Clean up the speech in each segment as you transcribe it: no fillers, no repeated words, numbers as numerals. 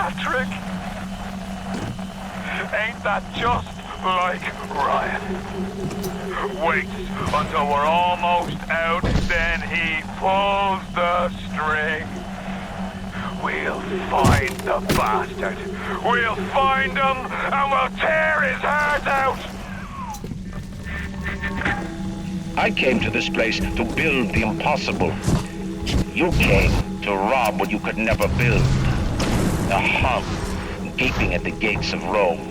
Patrick? Ain't that just like Ryan? Waits until we're almost out, then he pulls the string. We'll find the bastard. We'll find him and we'll tear his heart out. I came to this place to build the impossible. You came to rob what you could never build. A hub gaping at the gates of Rome.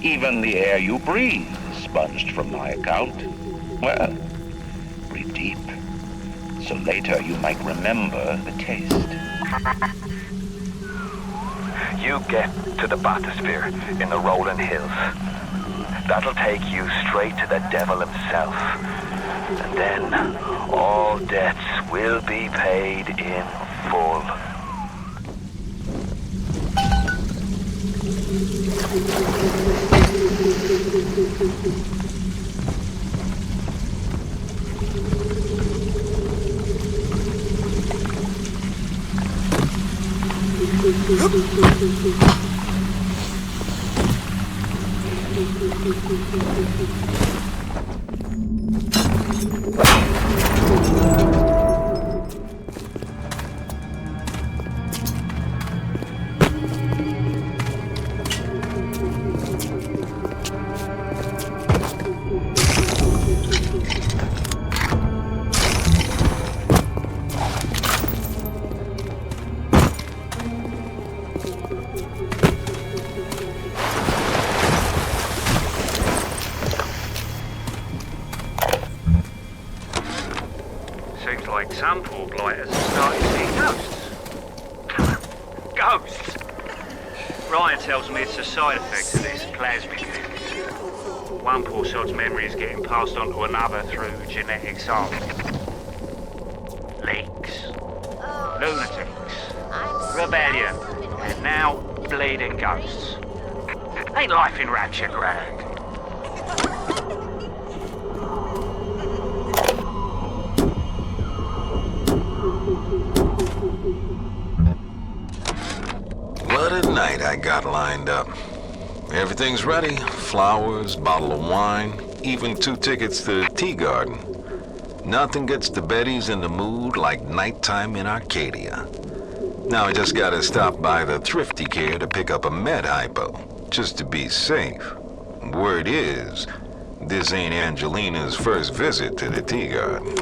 Even the air you breathe sponged from my account. Well, breathe deep, so later you might remember the taste. You get to the bathysphere in the rolling hills. That'll take you straight to the devil himself. And then all debts will be paid in full. Seems like some poor blighters are starting to see ghosts. Ghosts? Ryan tells me it's a side effect of this plasmic thing. One poor sod's memory is getting passed on to another through genetic sampling. Leaks, lunatics, rebellion, and now bleeding ghosts. Ain't life in Rapture grand? What a night I got lined up. Everything's ready. Flowers, bottle of wine, even 2 tickets to the tea garden. Nothing gets the Bettys in the mood like nighttime in Arcadia. Now I just gotta stop by the Thrifty Care to pick up a med hypo, just to be safe. Word is, this ain't Angelina's first visit to the tea garden.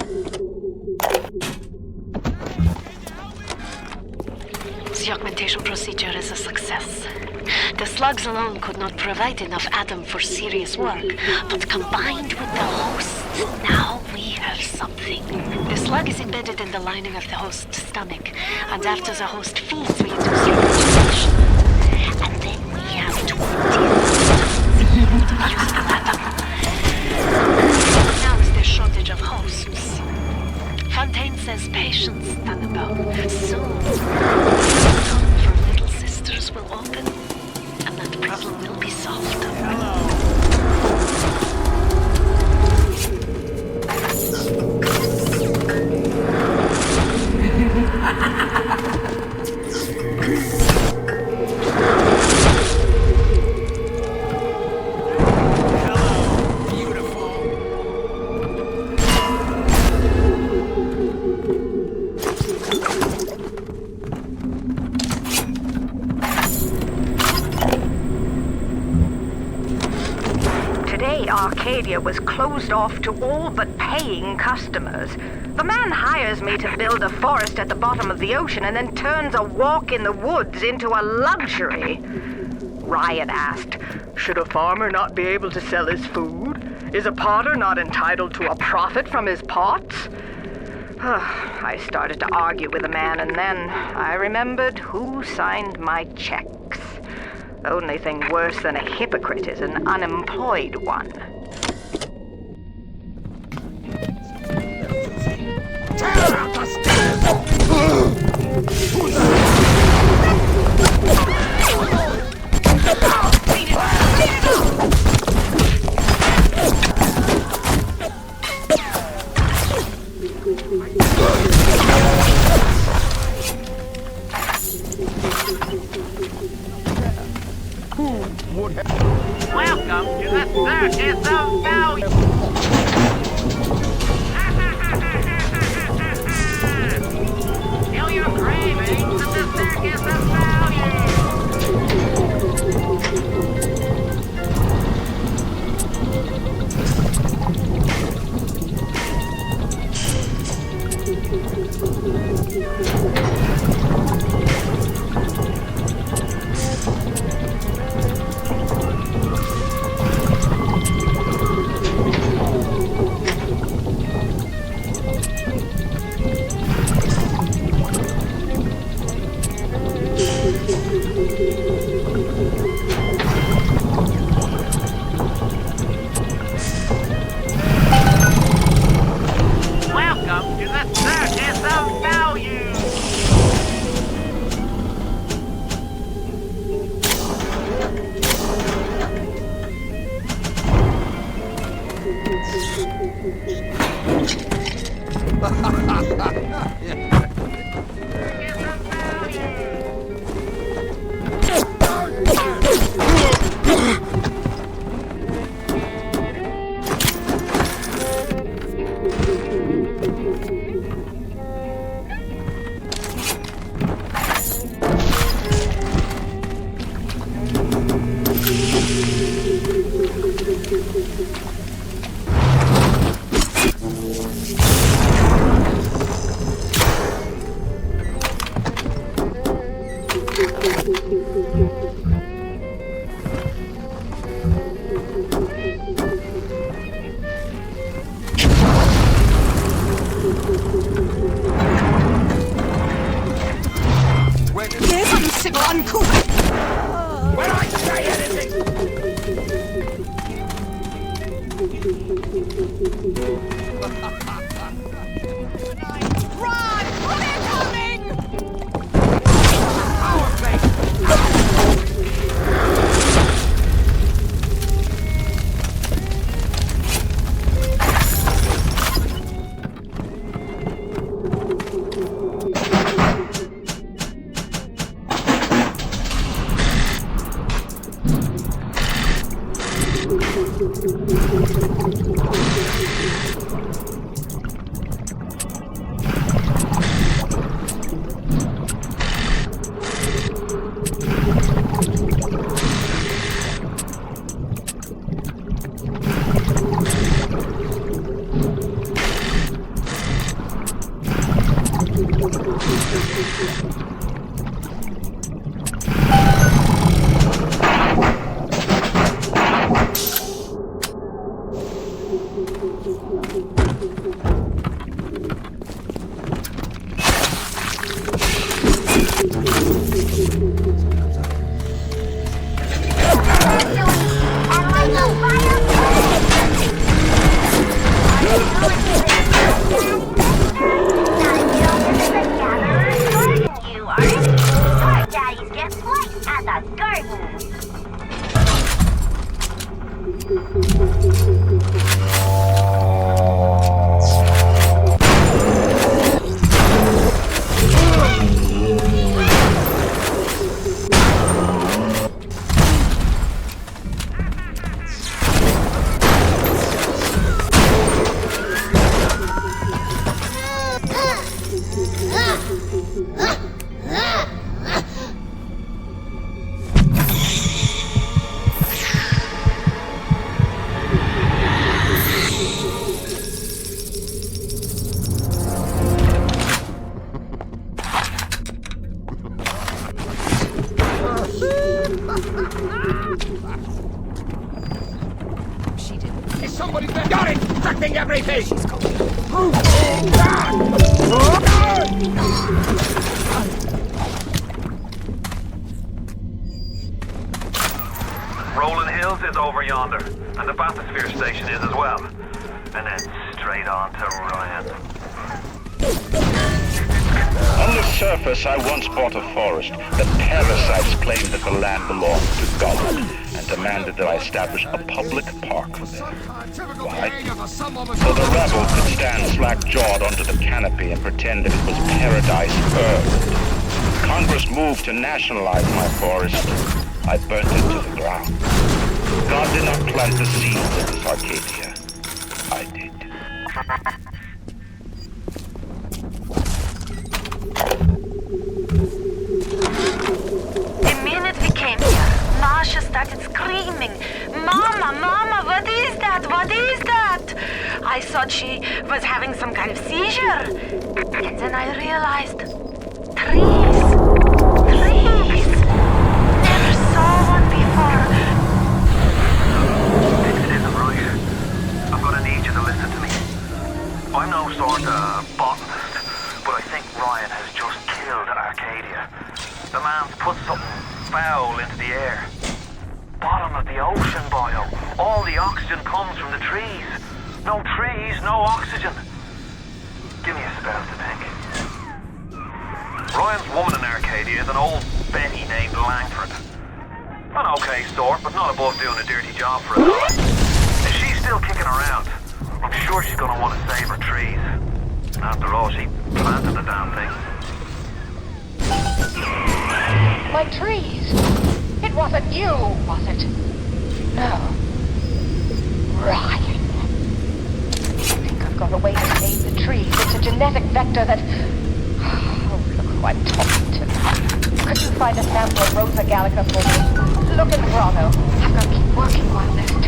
The augmentation procedure is a success. The slugs alone could not provide enough Adam for serious work, but combined with the hosts, now we have something. The slug is embedded in the lining of the host's stomach, and after the host feeds, we induce reproduction. And then we have 20 years to use the Adam. Now is there shortage of hosts. Fontaine says patience, Annabelle. Soon, the home for little sisters will open, and that problem will be solved. Arcadia was closed off to all but paying customers. The man hires me to build a forest at the bottom of the ocean and then turns a walk in the woods into a luxury. Ryan asked, should a farmer not be able to sell his food? Is a potter not entitled to a profit from his pots? I started to argue with the man, and then I remembered who signed my checks. The only thing worse than a hypocrite is an unemployed one. Welcome to the circus of value. Feel your cravings at the circus of value. Welcome to the circus of value. Somebody got it! Infecting everything! Rolling Hills is over yonder, and the bathysphere station is as well. And then straight on to Ryan. On the surface, I once bought a forest. The parasites claimed that the land belonged to God and demanded that I establish a public park there. Why? So the rebel could stand slack-jawed under the canopy and pretend that it was paradise earth. Congress moved to nationalize my forest, I burnt it to the ground. God did not plant the seeds of this Arcadia. I did. The minute we came here, Masha started screaming, "Mama, Mama, what is that? What is that?" I thought she was having some kind of seizure. And then I realized, trees. Trees. Never saw one before. It isn't right. I'm gonna need you to listen to me. I'm no sort of botanist, but I think Ryan has just killed Arcadia. The man's put something foul into the air. Bottom of the ocean, Bio. All the oxygen comes from the trees. No trees, no oxygen. Give me a spell to think. Ryan's woman in Arcadia is an old Betty named Langford. An okay sort, but not above doing a dirty job for a dollar. If she's still kicking around, I'm sure she's gonna want to save her trees. After all, she planted the damn thing. My trees. It wasn't you, was it? No. Ryan. I think I've got a way to save the trees. It's a genetic vector that... Oh, look who I'm talking to. Could you find a sample of Rosa Gallica for me? Look in the grotto. I've got to keep working while there's time.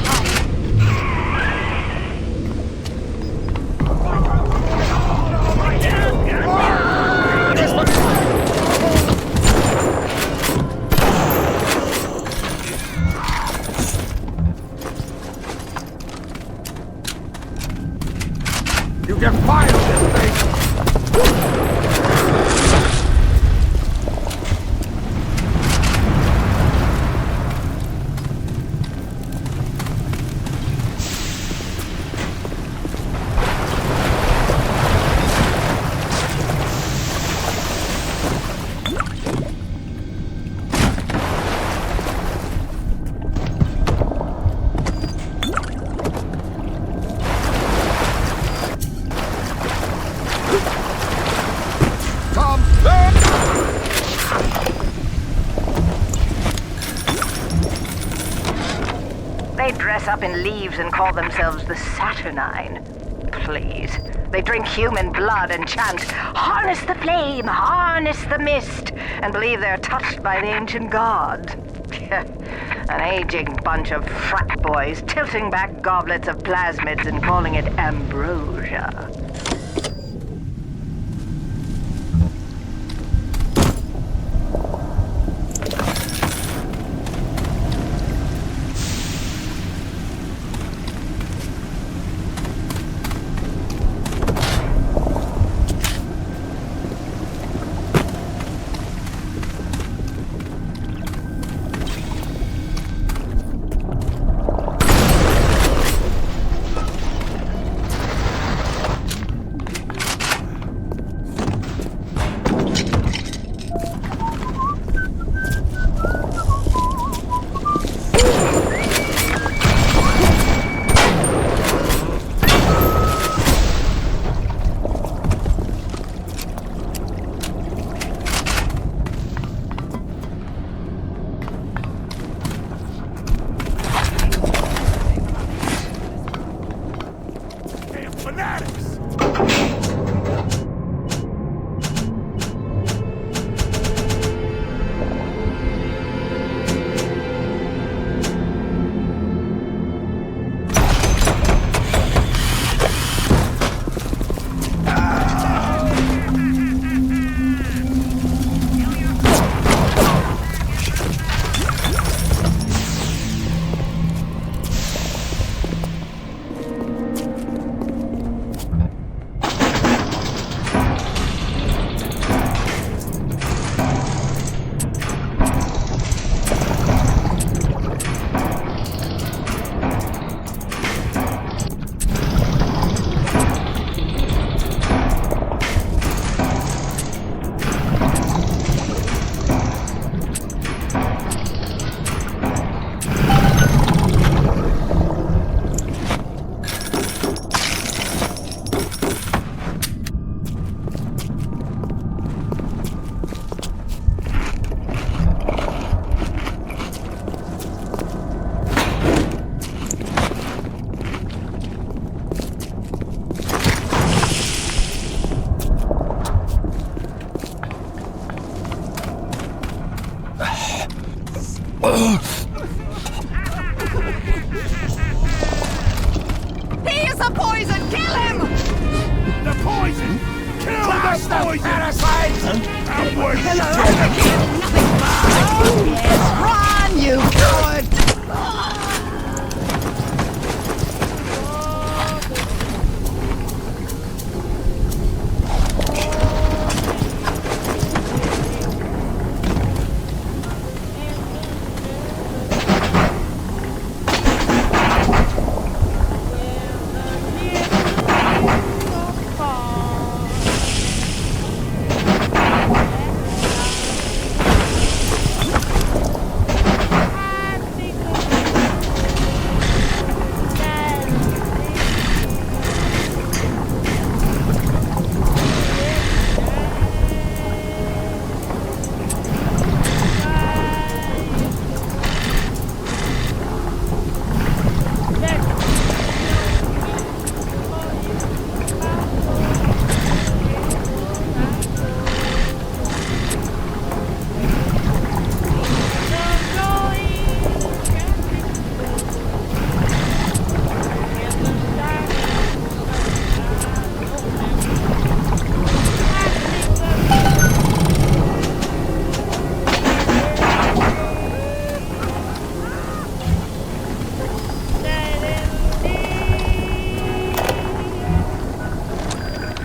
You can fire this thing! They dress up in leaves and call themselves the Saturnine. Please. They drink human blood and chant, "Harness the flame, harness the mist," and believe they're touched by the ancient gods. An aging bunch of frat boys tilting back goblets of plasmids and calling it ambrosia. He is a poison! Kill him! The poison! Kill the poison! Parasite! And we're Yes, run, you coward!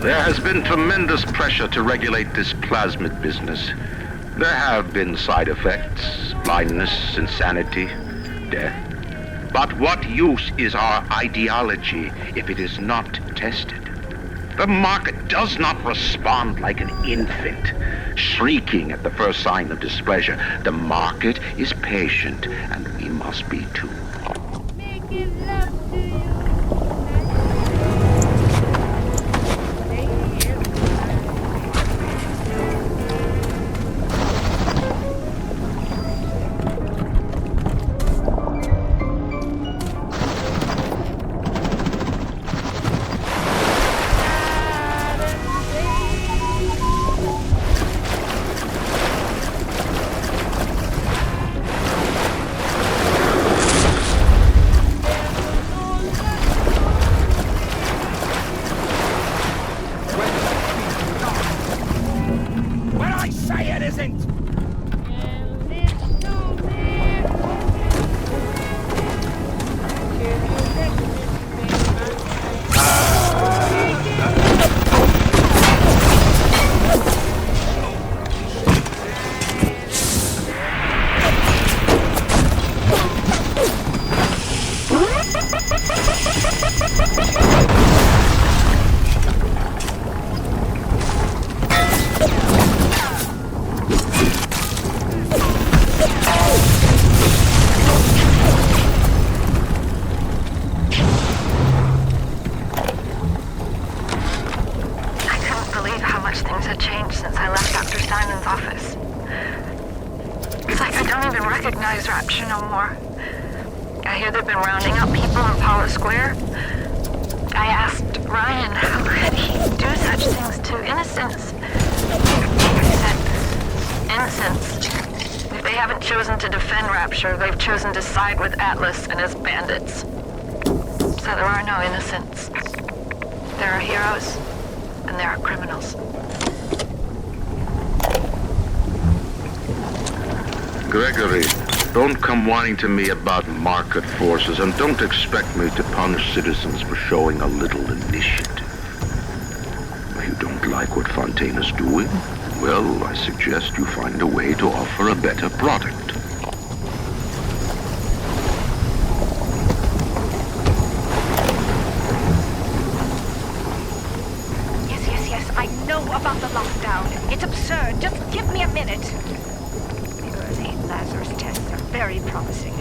There has been tremendous pressure to regulate this plasmid business. There have been side effects, blindness, insanity, death. But what use is our ideology if it is not tested? The market does not respond like an infant, shrieking at the first sign of displeasure. The market is patient, and we must be too. Rapture no more. I hear they've been rounding up people on Paula Square. I asked Ryan how could he do such things to innocents. He said, innocents. If they haven't chosen to defend Rapture, they've chosen to side with Atlas and his bandits. So there are no innocents. There are heroes, and there are criminals. Gregory, don't come whining to me about market forces, and don't expect me to punish citizens for showing a little initiative. You don't like what Fontaine is doing? Well, I suggest you find a way to offer a better product. Yes, I know about the lockdown. It's absurd. Just give me a minute. The Lazarus tests are very promising.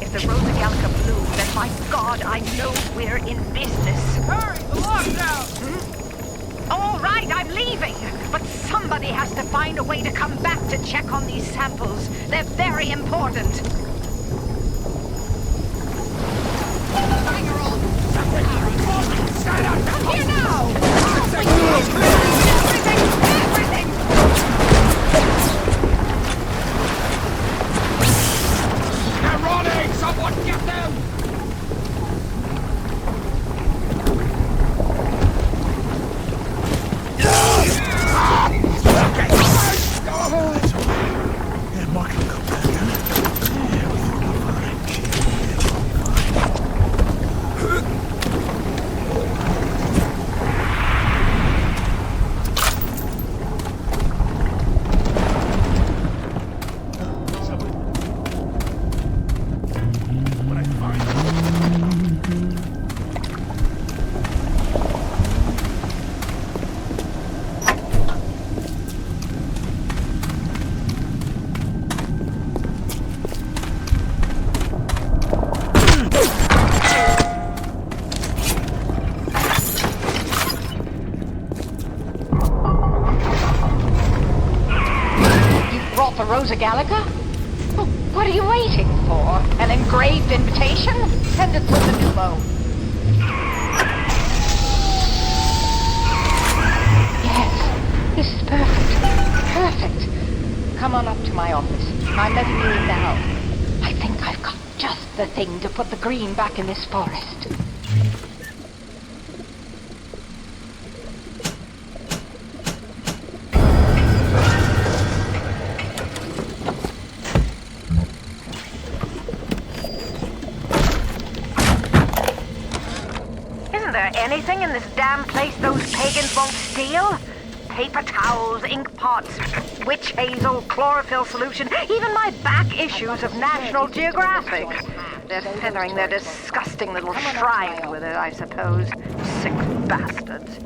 If the Rosa Gallica bloom, then by God, I know we're in business. Hurry, the lockdown! All right, I'm leaving. But somebody has to find a way to come back to check on these samples. They're very important. Come here now! Everything! Rosa Gallagher? Well, what are you waiting for? An engraved invitation? Send it through the Nubo. Yes, this is perfect. Perfect. Come on up to my office. I'm letting you in now. I think I've got just the thing to put the green back in this forest. Anything in this damn place those pagans won't steal? Paper towels, ink pots, witch hazel, chlorophyll solution, even my back issues of National Geographic. They're feathering their disgusting little shrine with it, I suppose. Sick bastards.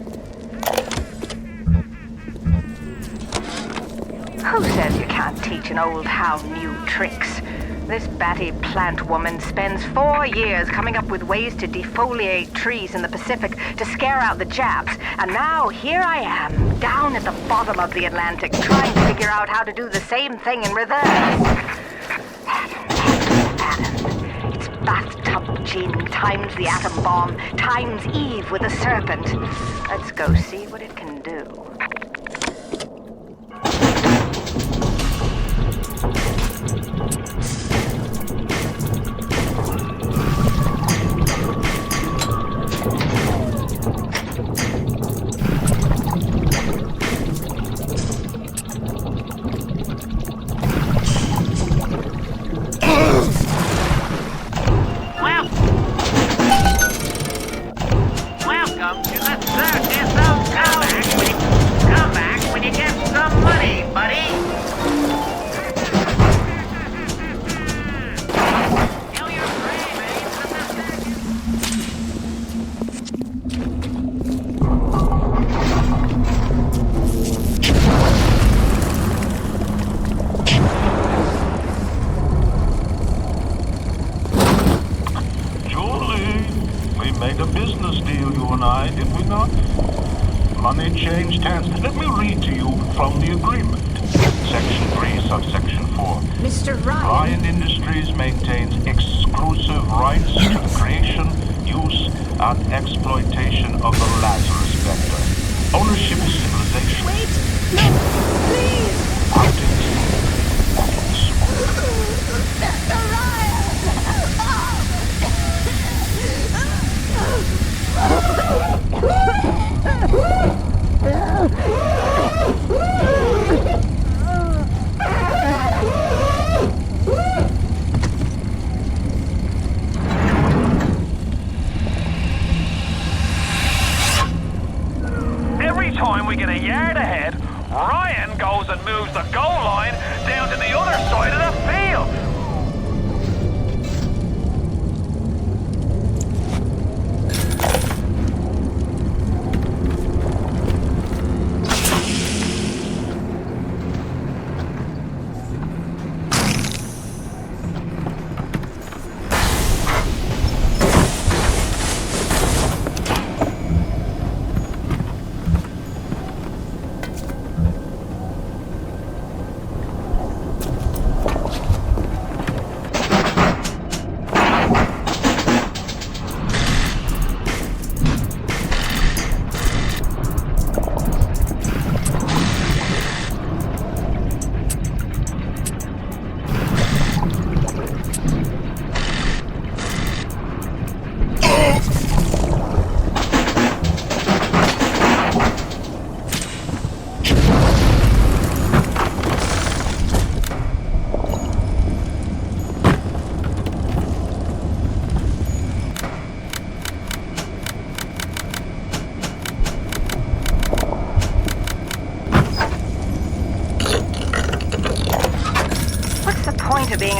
Who says you can't teach an old hound new tricks? This batty plant woman spends 4 years coming up with ways to defoliate trees in the Pacific to scare out the Japs, and now here I am, down at the bottom of the Atlantic, trying to figure out how to do the same thing in reverse. Adam. It's bathtub gin times the atom bomb times Eve with a serpent. Let's go see what it can do. Money changed hands. Let me read to you from the agreement. Section 3, subsection 4. Mr. Ryan. Ryan Industries maintains exclusive rights to the creation, use, and exploitation of the Lazarus Vector. Ownership of civilization. Wait! No! Please! Mr. Ryan! Every time we get a yard ahead, Ryan goes and moves the goal line down to the other side of the field.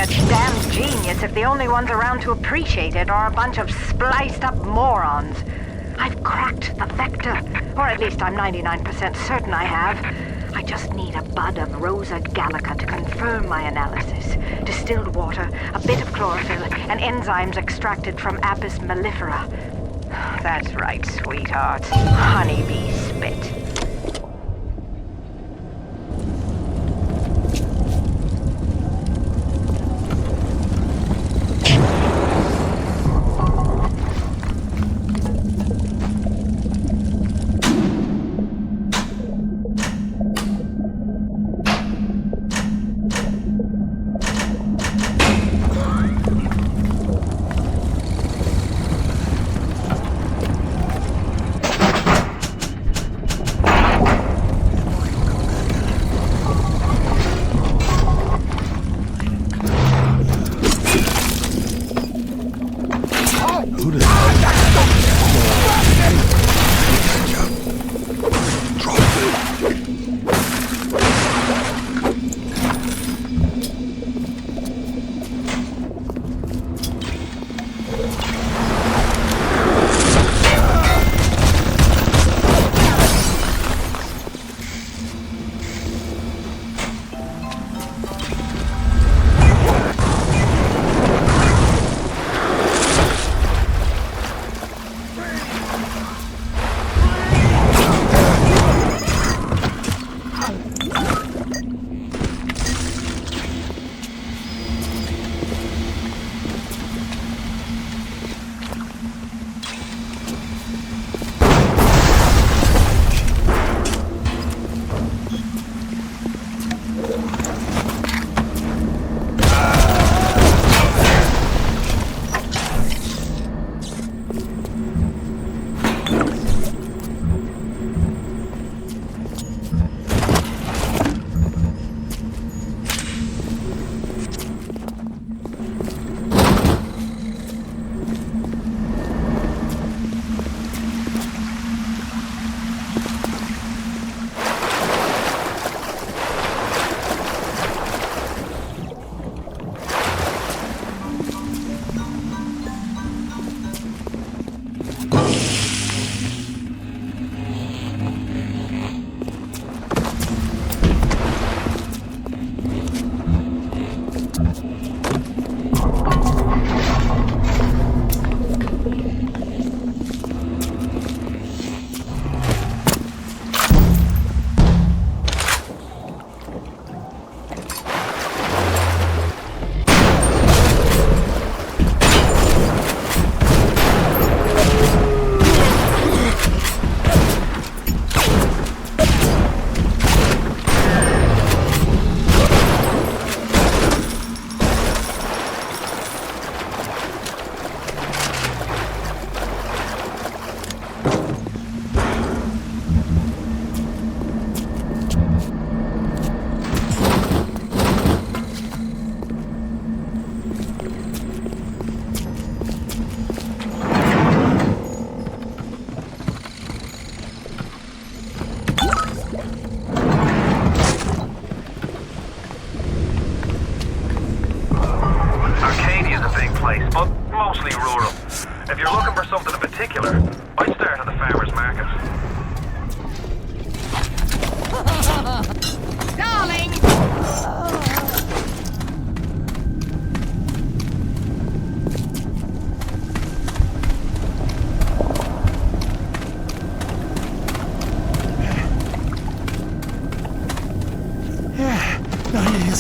a damn genius if the only ones around to appreciate it are a bunch of spliced up morons. I've cracked the vector, or at least I'm 99% certain I have. I just need a bud of Rosa gallica to confirm my analysis. Distilled water, a bit of chlorophyll, and enzymes extracted from Apis mellifera. That's right, sweetheart. Honeybee spit.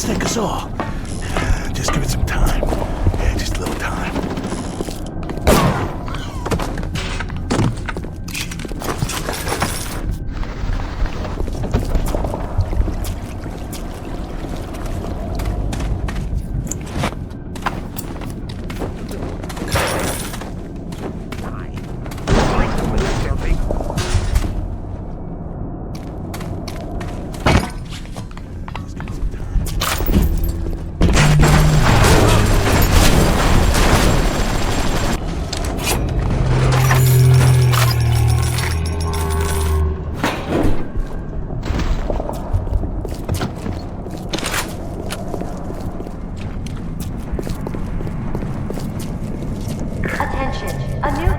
Take us all. Just give it some time. Yeah, just a little time.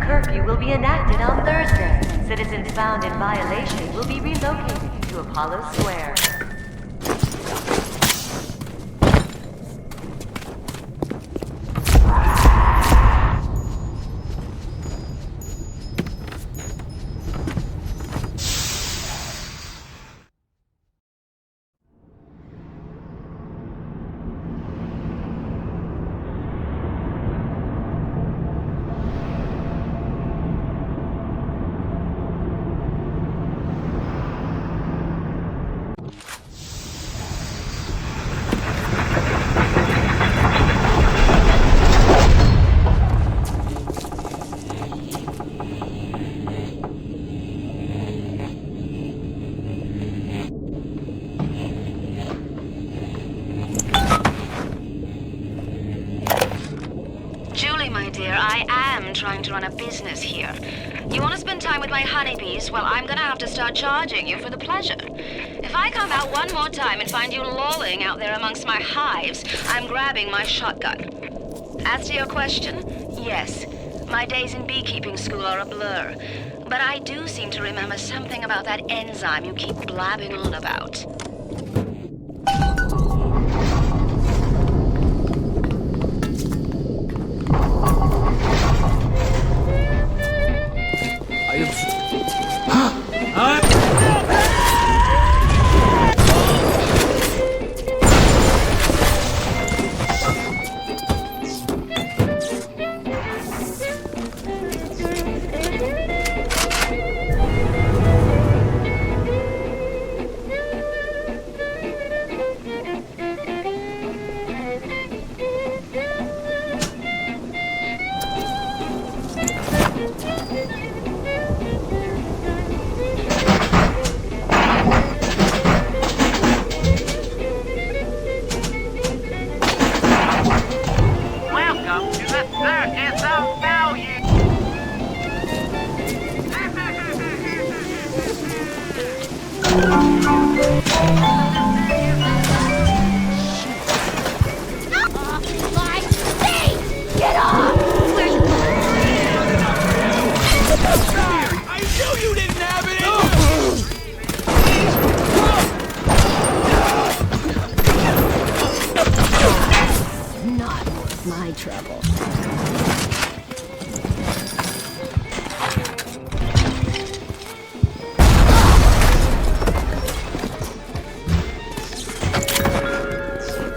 curfew will be enacted on Thursday. Citizens found in violation will be relocated to Apollo Square. Trying to run a business here. You want to spend time with my honeybees? Well, I'm gonna have to start charging you for the pleasure. If I come out one more time and find you lolling out there amongst my hives, I'm grabbing my shotgun. As to your question, yes, my days in beekeeping school are a blur. But I do seem to remember something about that enzyme you keep blabbing on about.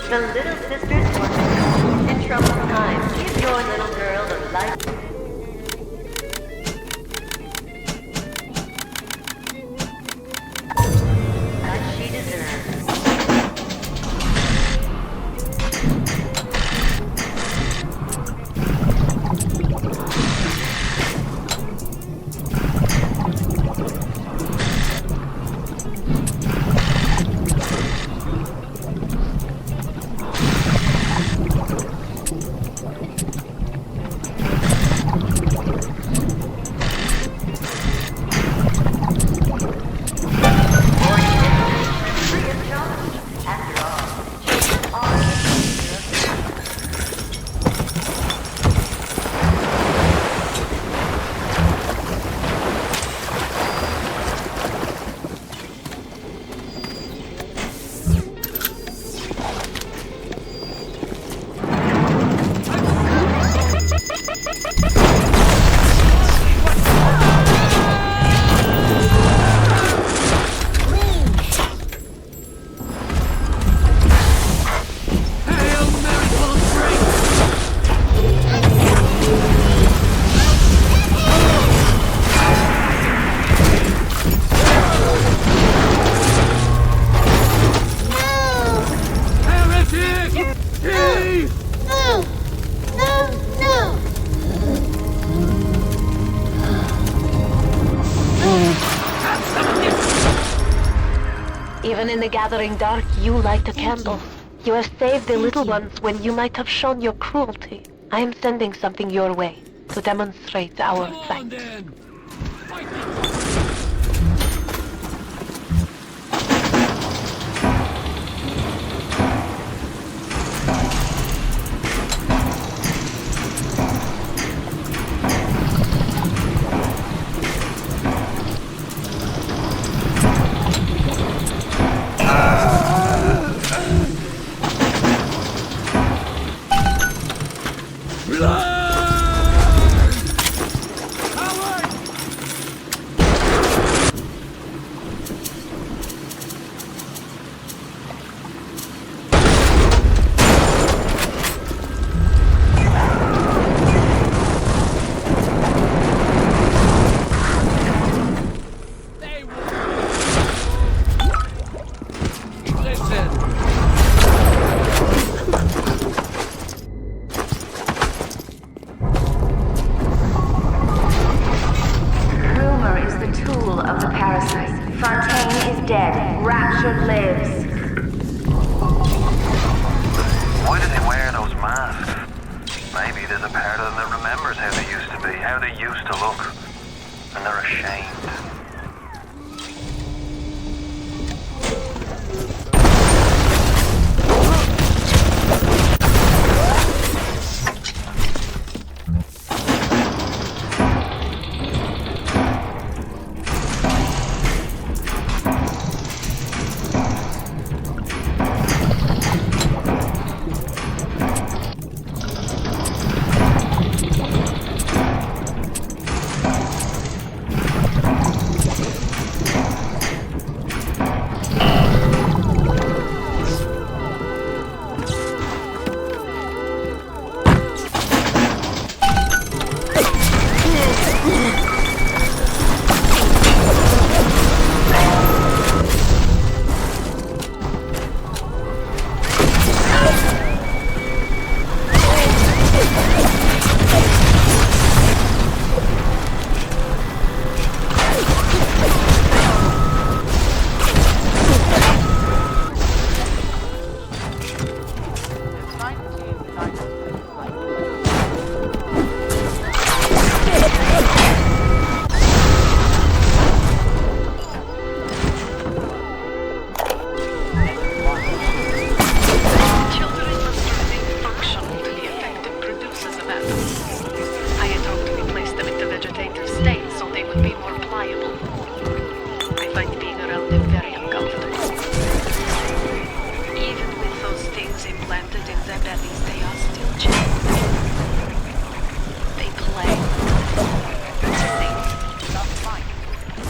The Little Sisters Orphan. In troubled times, give your little girl the light. That she deserves. Even in the gathering dark, you light a candle. You have saved the little ones when you might have shown your cruelty. I am sending something your way to demonstrate our fight. Rapture lives. Why do they wear those masks? Maybe there's a part of them that remembers how they used to be, how they used to look, and they're ashamed.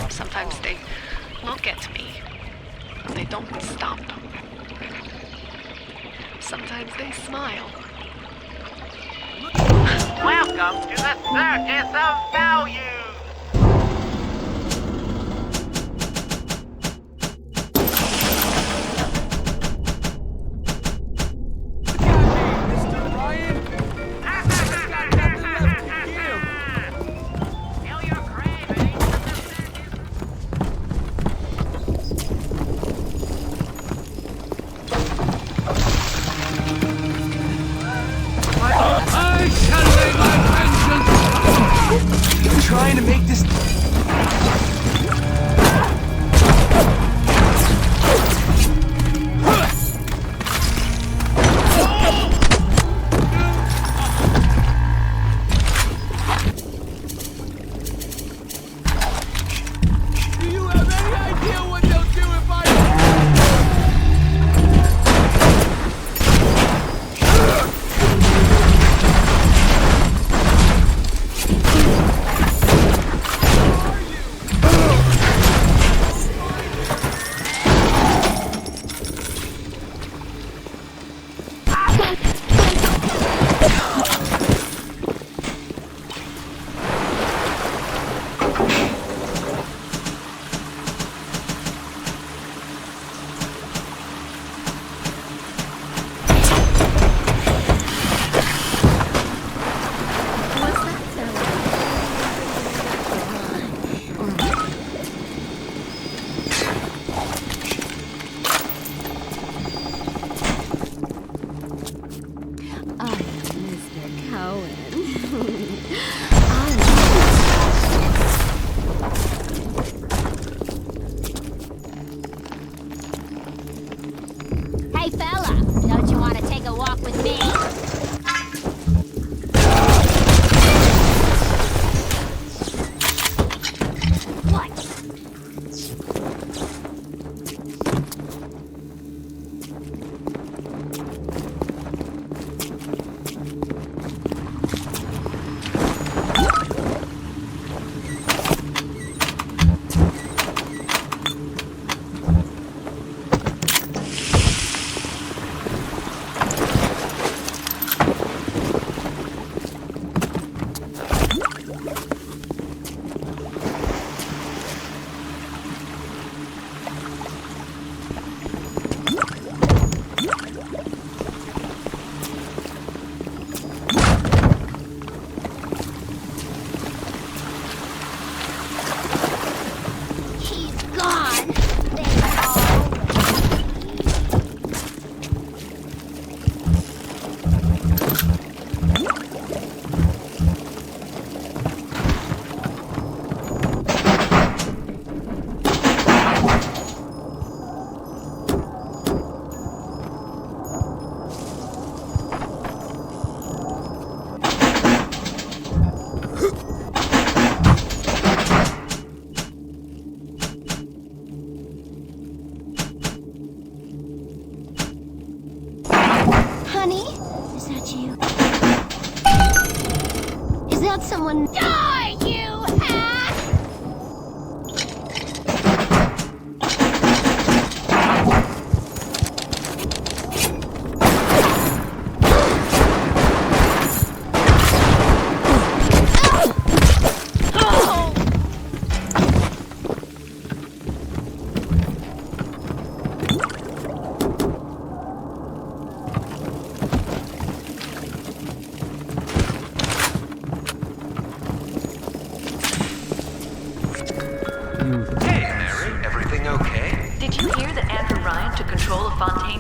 Sometimes they look at me, but they don't stop. Sometimes they smile. Welcome to the Circus of Value! Trying to make this... Do you have any idea what they'll do if I... Hey fella, don't you want to take a walk with me? What? about someone. Die, you hack!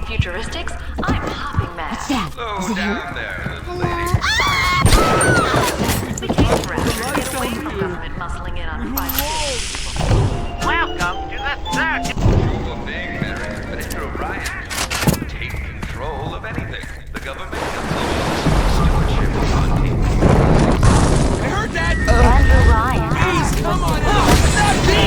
Futuristics? I'm hopping mad. What's that? Slow down there, lady. We came to Rapture to get away from government muscling in on private. Welcome to the circus. You were being married, but if you're Ryan, take control of anything. The government can stewardship on TV. I heard that! Andrew Ryan. Please, come on out! Not me!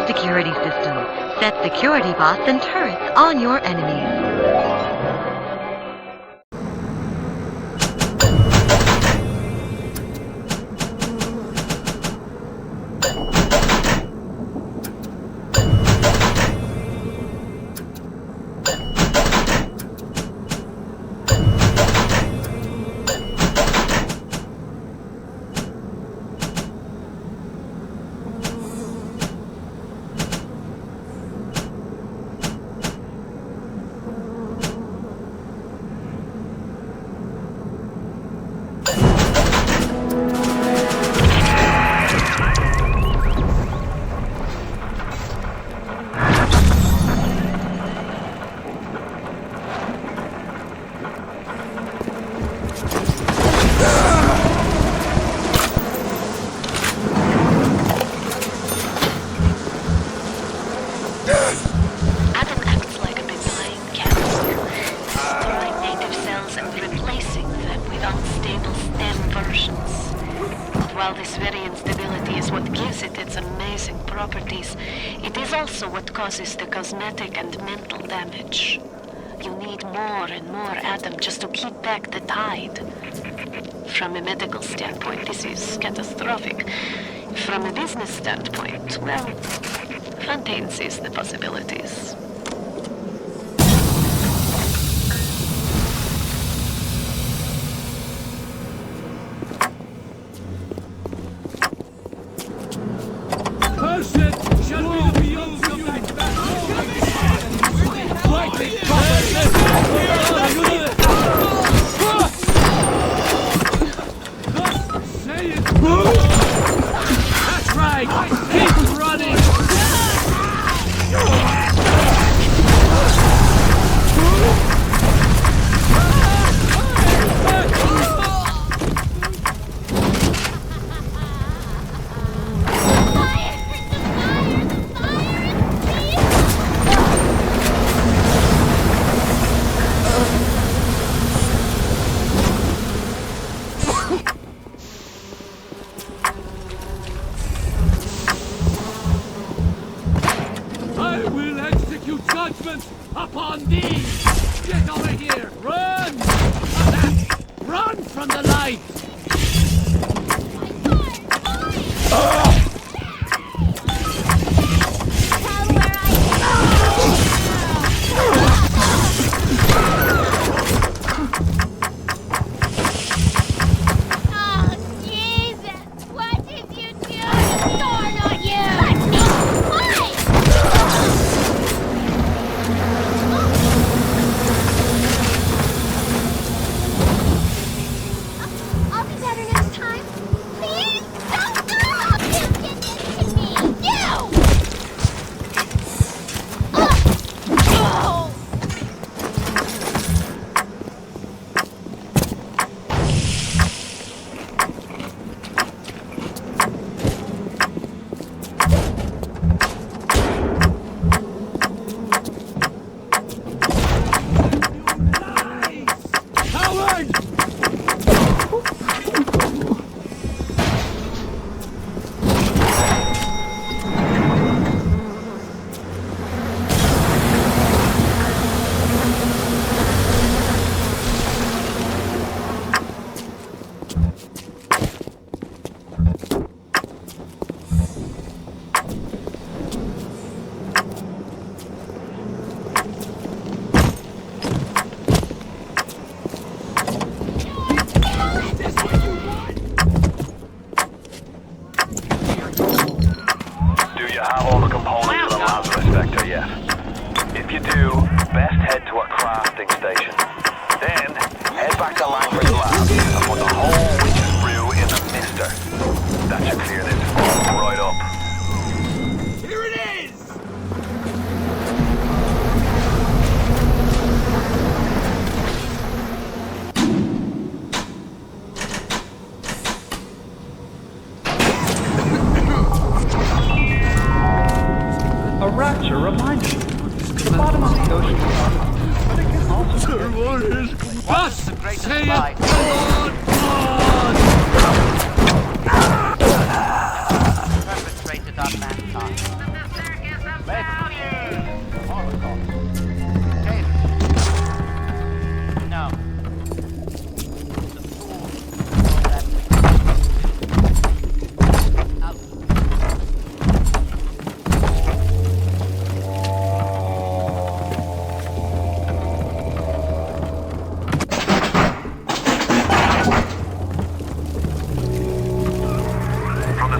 Security system. Set security bots and turrets on your enemies. Causes the cosmetic and mental damage. You need more and more Adam just to keep back the tide. From a medical standpoint, this is catastrophic. From a business standpoint, well, Fontaine sees the possibilities. That's right! Keep running! straight to the spine. Perpetrated on mankind. Slavery. Holocaust. Dictatorship. No. The fool for that. Out.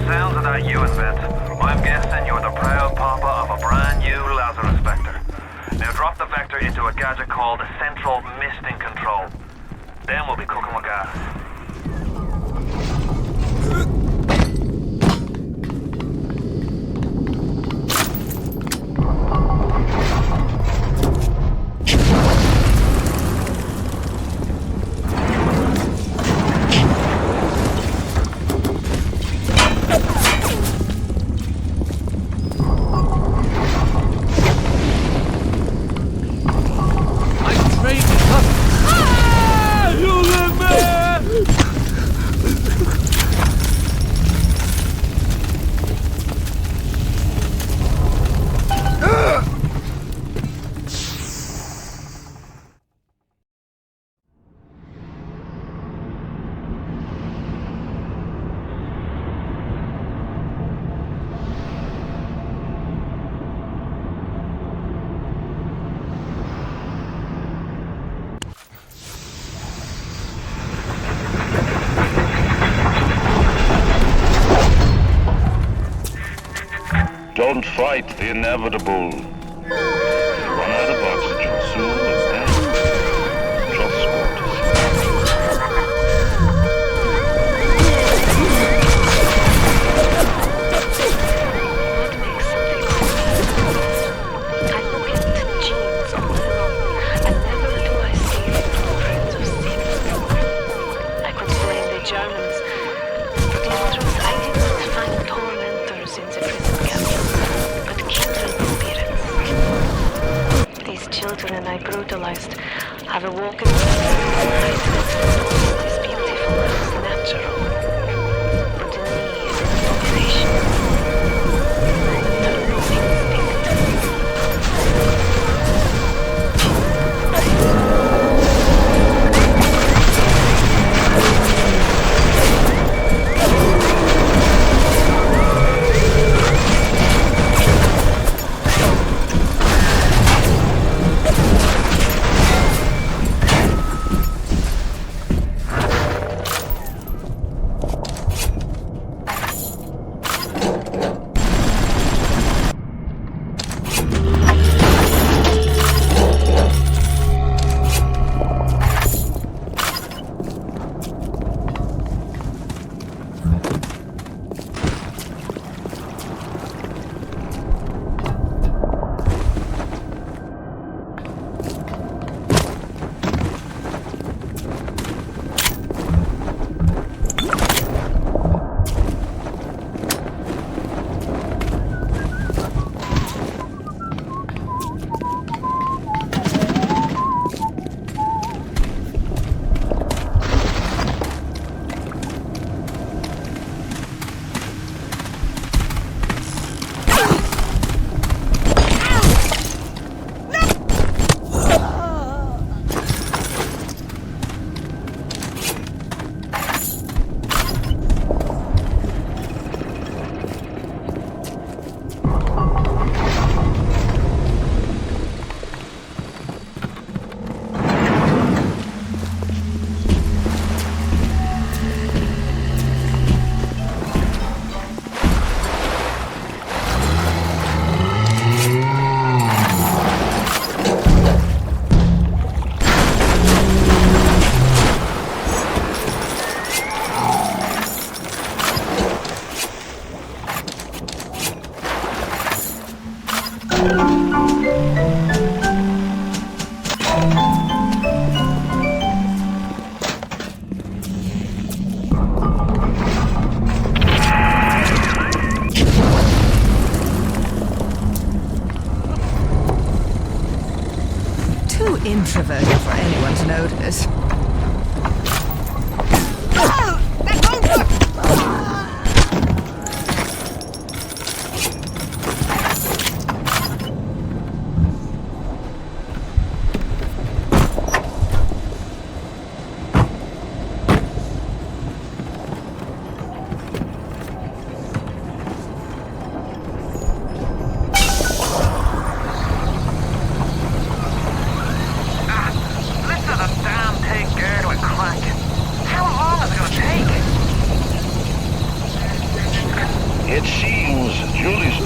Sounds of that you invent, I'm guessing you're the proud papa of a brand new Lazarus Vector. Now drop the Vector into a gadget called the Central Misting Control. Then we'll be cooking with gas. Don't fight the inevitable. Run out of oxygen soon, and then just go to I look at the genes all along, and never do I see blueprints of sickness. I could blame the Germans, but in truth I did not find tormentors in the prison camps, but kindred spirits. These children I brutalized have awoken in the night that is beautiful and natural. But in me is an abomination.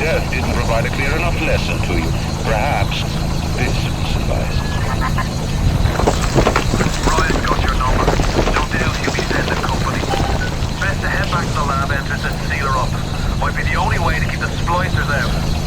death didn't provide a clear enough lesson to you. Perhaps this will suffice. Ryan's got your number. No doubt he'll be sending company. Best to head back to the lab entrance and seal her up. Might be the only way to keep the splicers out.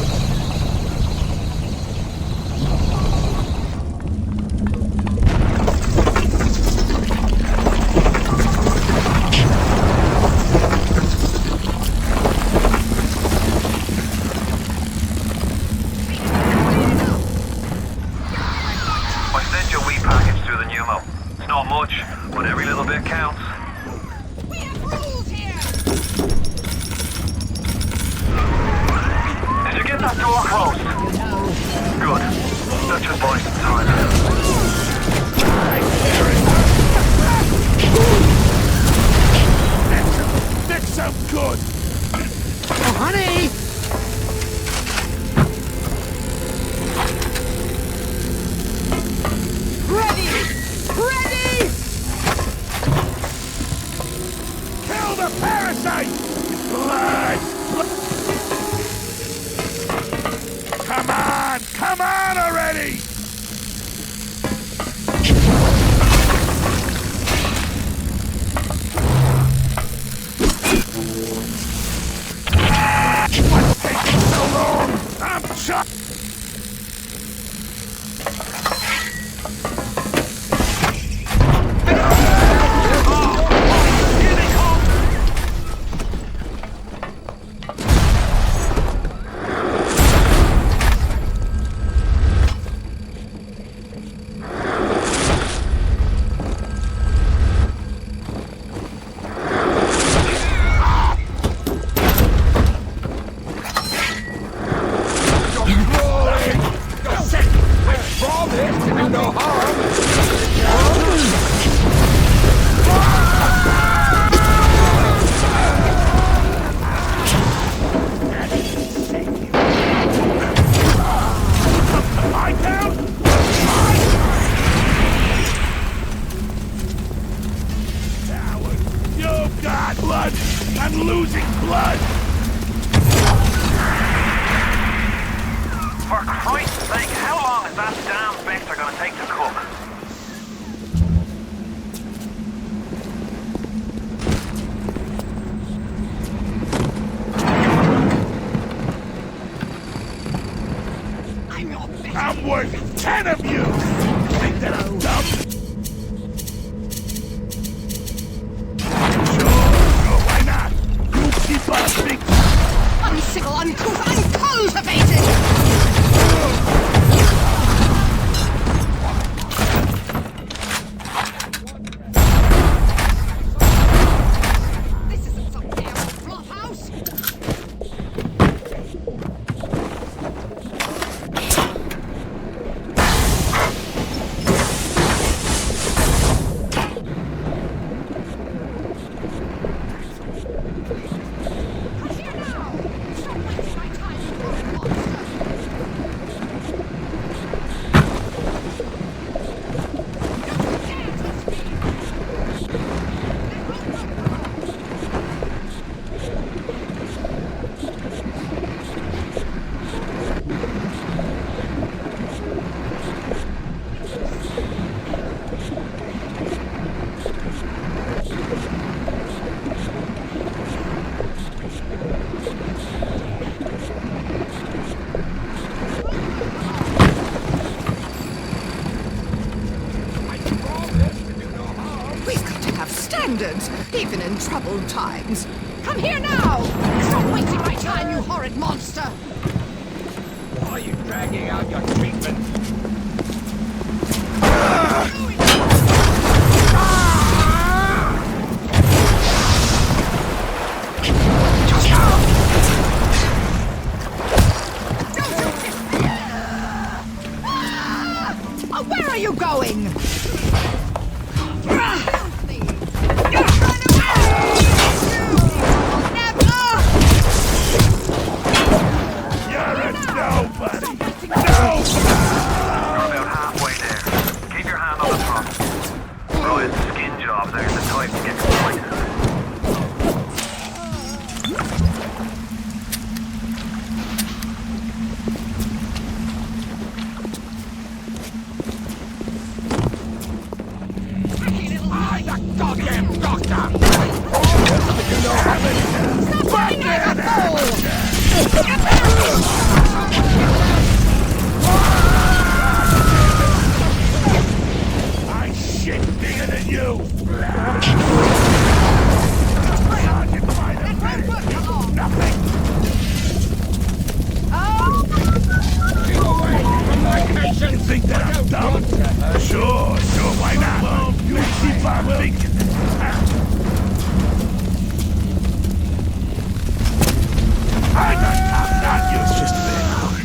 I'm worth 10 of you! Think that I'm dumb? Sure, why not? You keep on big... Uncivil, uncouth, uncultivated! This isn't some damn flophouse! Even in troubled times. Come here now! Stop wasting my time, you horrid monster! Why are you dragging out your treatment? Where are you going? That goddamn doctor! You know how many... Stop running like a fool! I shit bigger than you! Nothing! You think that I'm dumb? Sure, why not? You keep on thinking. I'm not you. It's just a bit hard.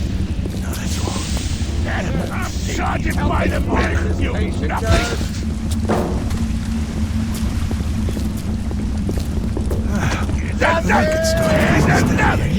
No, that's all. Sergeant might have been you. Nothing. That's nothing. That's nothing.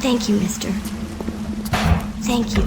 Thank you, mister. Thank you.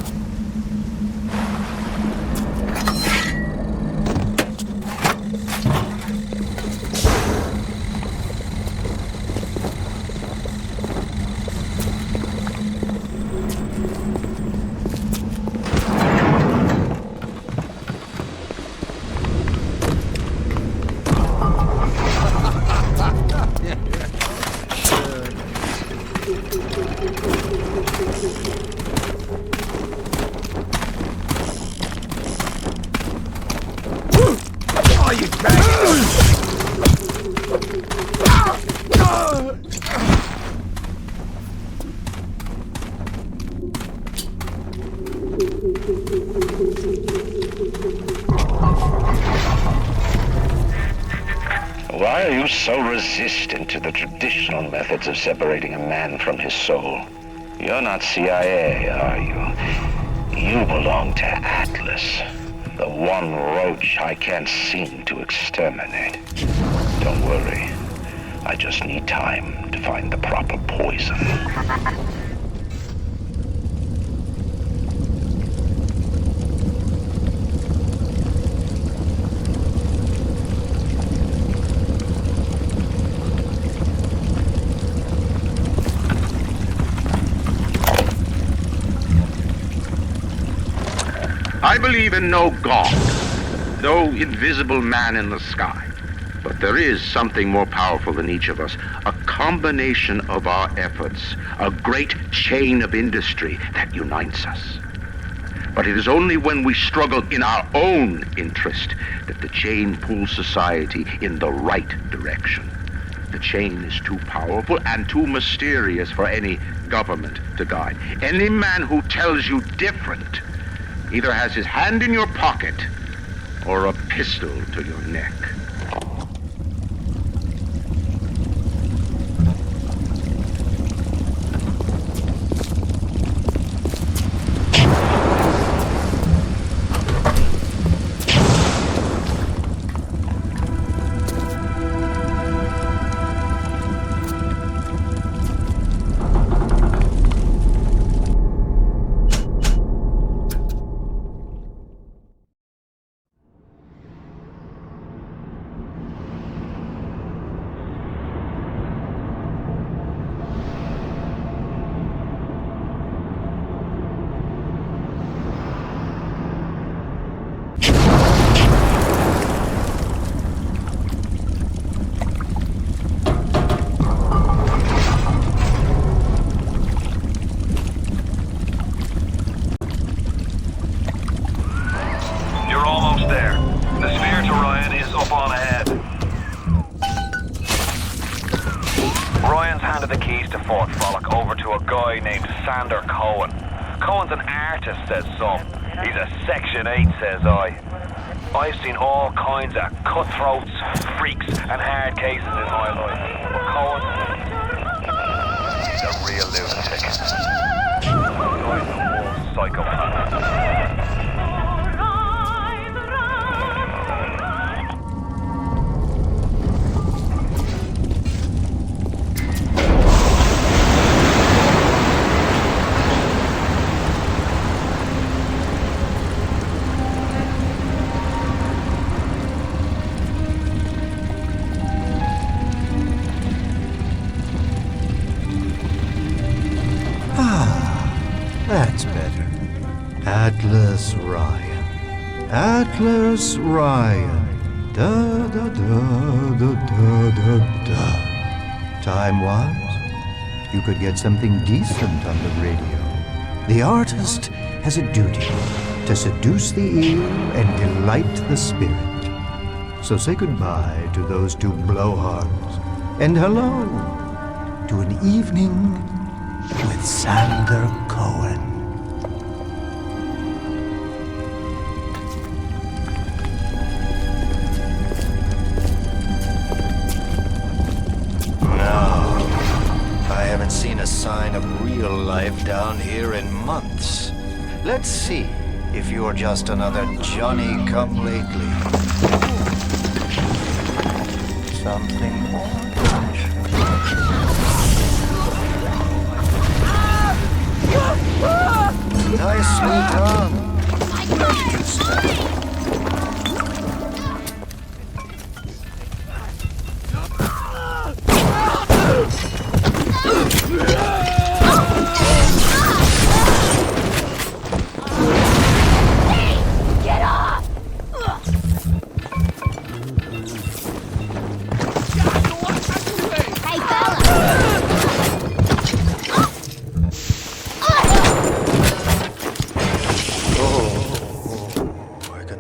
Why are you so resistant to the traditional methods of separating a man from his soul? You're not CIA, are you? You belong to Atlas, the one roach I can't seem to exterminate. Don't worry. I just need time to find the proper poison. I believe in no God, no invisible man in the sky. But there is something more powerful than each of us, a combination of our efforts, a great chain of industry that unites us. But it is only when we struggle in our own interest that the chain pulls society in the right direction. The chain is too powerful and too mysterious for any government to guide. Any man who tells you different either has his hand in your pocket or a pistol to your neck. Says some. He's a Section 8, says I. I've seen all kinds of cutthroats, freaks, and hard cases in my life. But Cohen, he's a real lunatic. He's a psychopath. That's better. Atlas Ryan. Atlas Ryan. Da da da da da da da. Time was, you could get something decent on the radio. The artist has a duty to seduce the ear and delight the spirit. So say goodbye to those two blowhards, and hello to an evening with Sander Cohen. No, I haven't seen a sign of real life down here in months. Let's see if you're just another Johnny-come-lately. Something more. Nicely done. Where did you start? Get off! Hey, fella!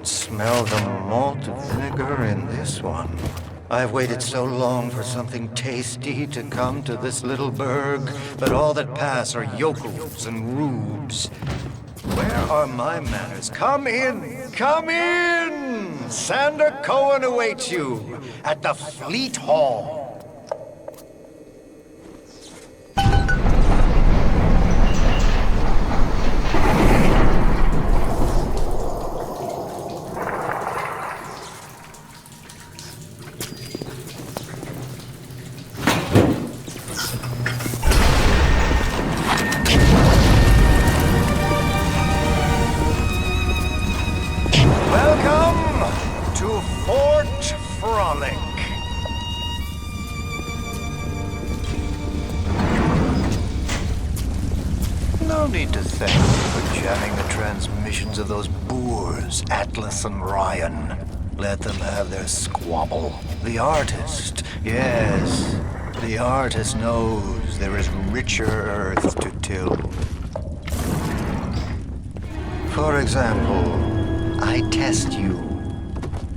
Smell the malt vinegar in this one. I've waited so long for something tasty to come to this little burg, but all that pass are yokels and rubes. Where are my manners? Come in! Come in! Sander Cohen awaits you at the Fleet Hall. No need to thank me for jamming the transmissions of those boors, Atlas and Ryan. Let them have their squabble. The artist, yes, the artist knows there is richer earth to till. For example, I test you,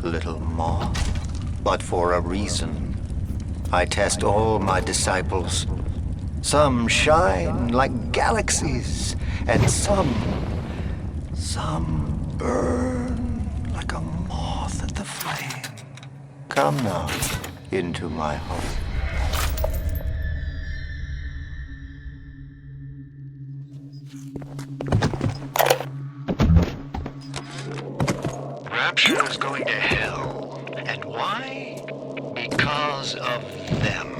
little moth, but for a reason. I test all my disciples. Some shine like galaxies, and some Some burn like a moth at the flame. Come now into my home. Rapture is going to hell. And why? Because of them.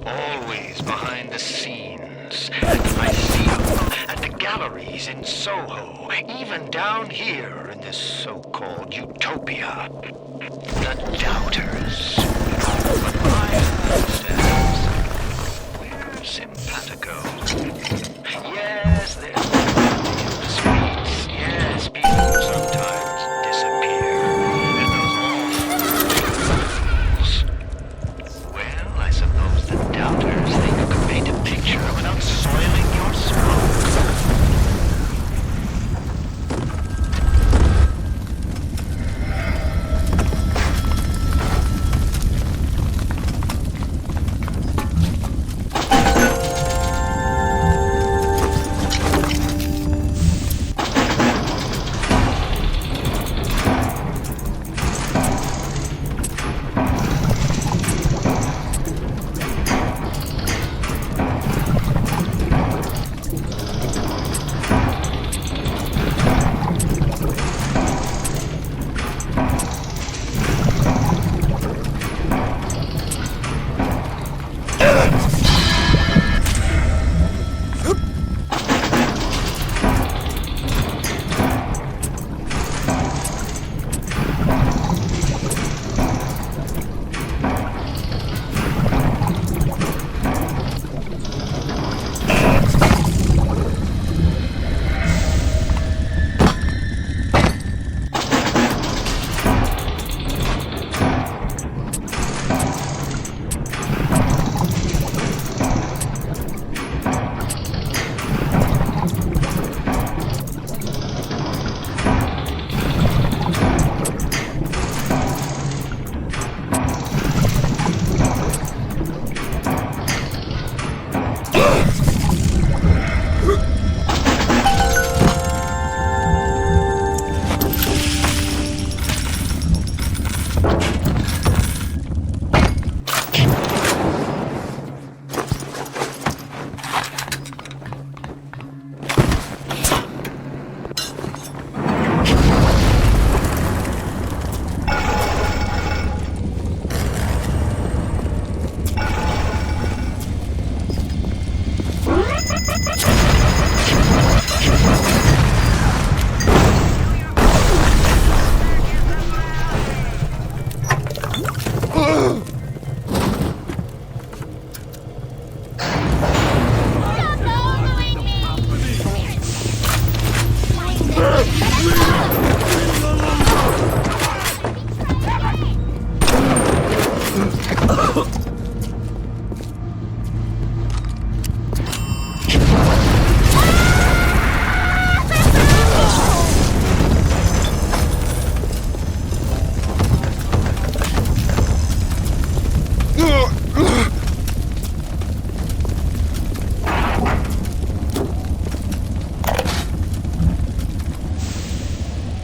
Always behind the scenes, at the Lyceum, at the galleries in Soho, even down here in this so-called utopia. The doubters. But my stands. We're simpatico. Yes, there's the streets. Yes, people sometimes disappear. And those awful well, I suppose the doubters think you can paint a picture without soiling your smoke.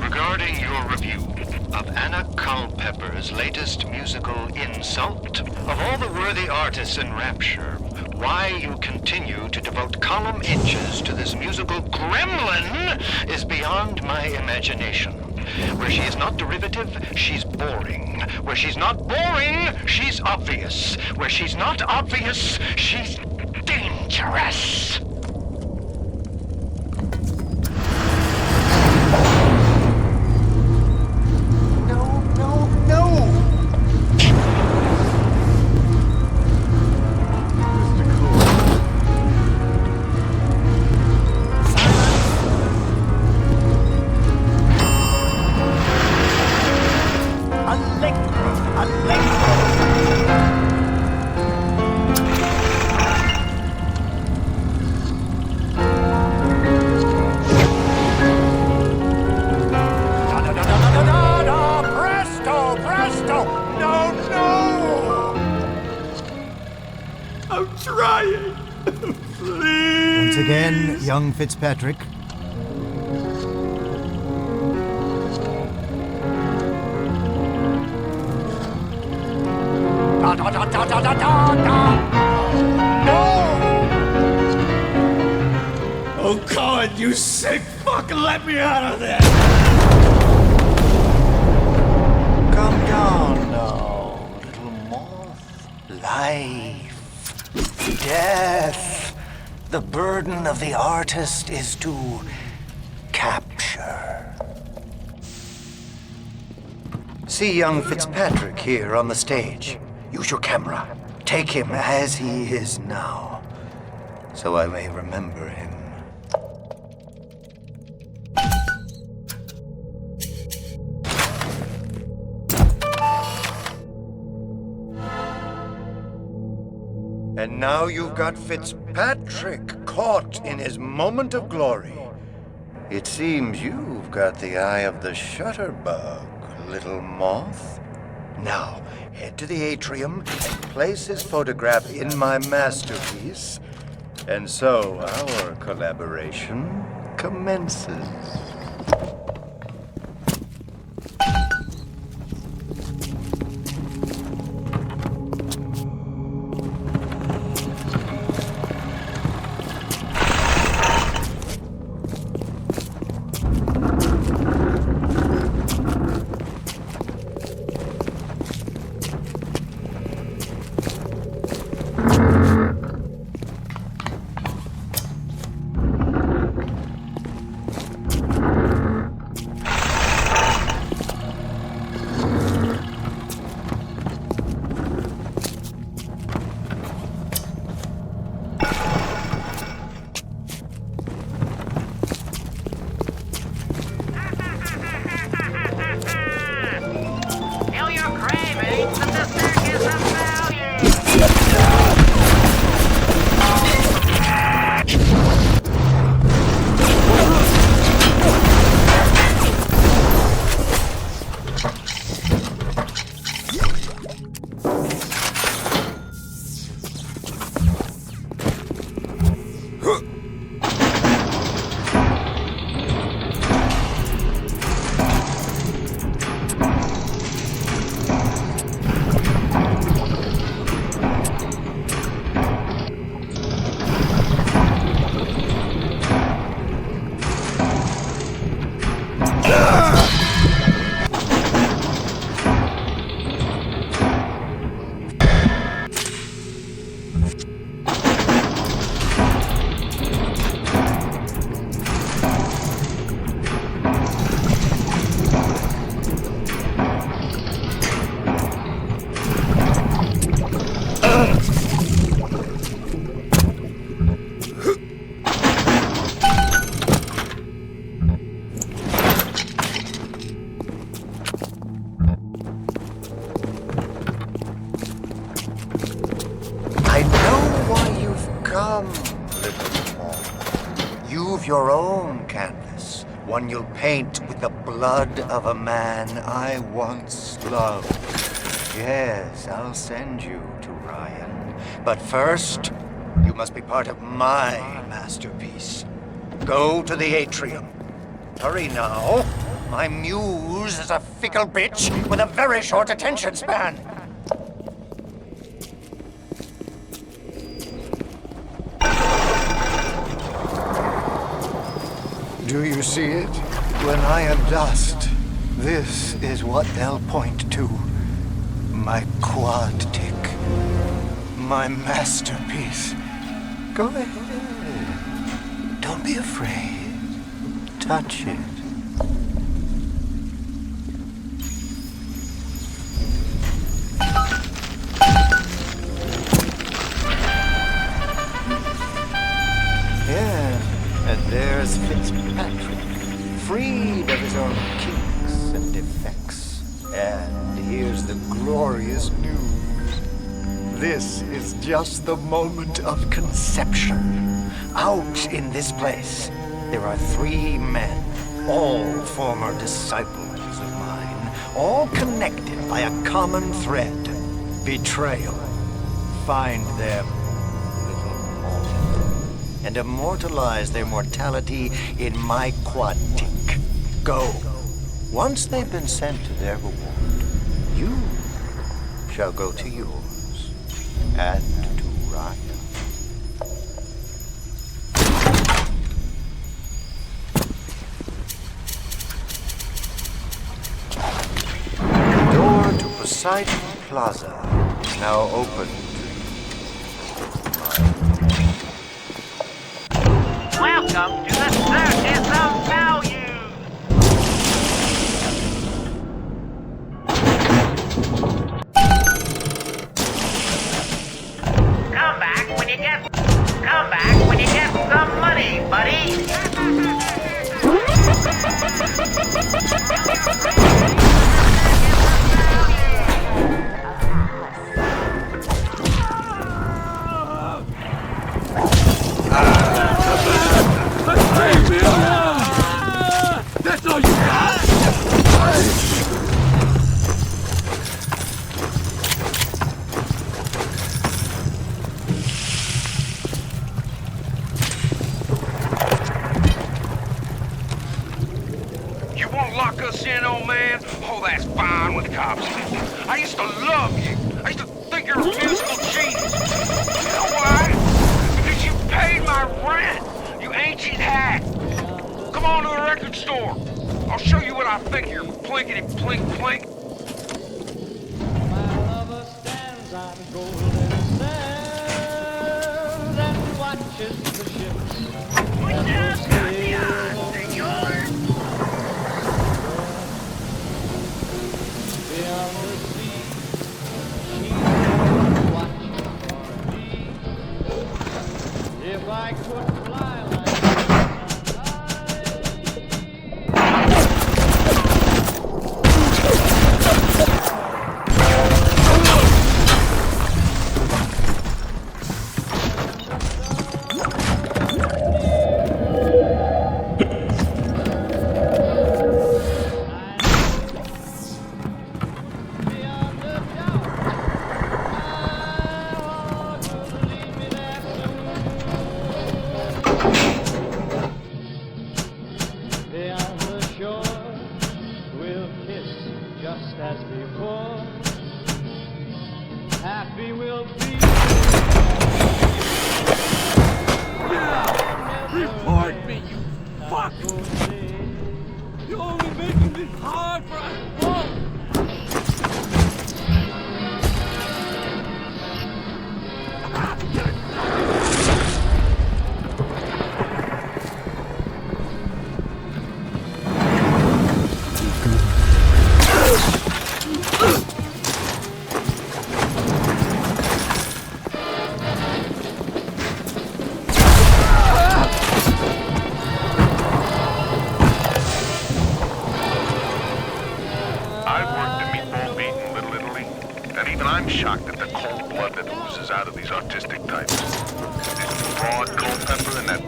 Regarding your review of Anna Culpepper's latest musical insult, of all the worthy artists in Rapture, why you continue to devote column inches to this musical gremlin is beyond my imagination. Where she is not derivative, she's boring. Where she's not boring, she's obvious. Where she's not obvious, she's dangerous. Once again, young Fitzpatrick. Oh, Colin, you sick fuck, let me out of there! Come down now, little moth. Life, death. The burden of the artist is to capture. See young Fitzpatrick here on the stage. Use your camera. Take him as he is now, so I may remember him. And now you've got Fitzpatrick caught in his moment of glory. It seems you've got the eye of the shutterbug, little moth. Now, head to the atrium and place his photograph in my masterpiece. And so our collaboration commences. Your own canvas, one you'll paint with the blood of a man I once loved. Yes, I'll send you to Ryan. But first, you must be part of my masterpiece. Go to the atrium. Hurry now. My muse is a fickle bitch with a very short attention span. Do you see it? When I am dust, this is what they'll point to. My quad tick. My masterpiece. Go ahead. Don't be afraid. Touch it. And there's Fitzpatrick, freed of his own kinks and defects. And here's the glorious news. This is just the moment of conception. Out in this place, there are 3 men, all former disciples of mine, all connected by a common thread: betrayal. Find them, and immortalize their mortality in my quad tick. Go. Once they've been sent to their reward, you shall go to yours, and to Ryan. Poseidon Plaza is now open to Welcome to the Circus of Value! Come back when you get some money, buddy! That's all you got? You won't lock us in, old man? Oh, that's fine with cops. I used to love you. I used to think you're a musical genius. You know why? Because you paid my rent, you ancient hack. Come on to the record store. I'll show you what I think of your plinkety plink plink. My lover stands on golden sands and watches the ships that will sail beyond the sea. She's watching for me. If I could fly like beyond the shore, we'll kiss just as before. Happy we'll be. Report me, you fuck! You're only making this hard for us both! I'm shocked at the cold blood that oozes out of these autistic types. This broad Culpepper and that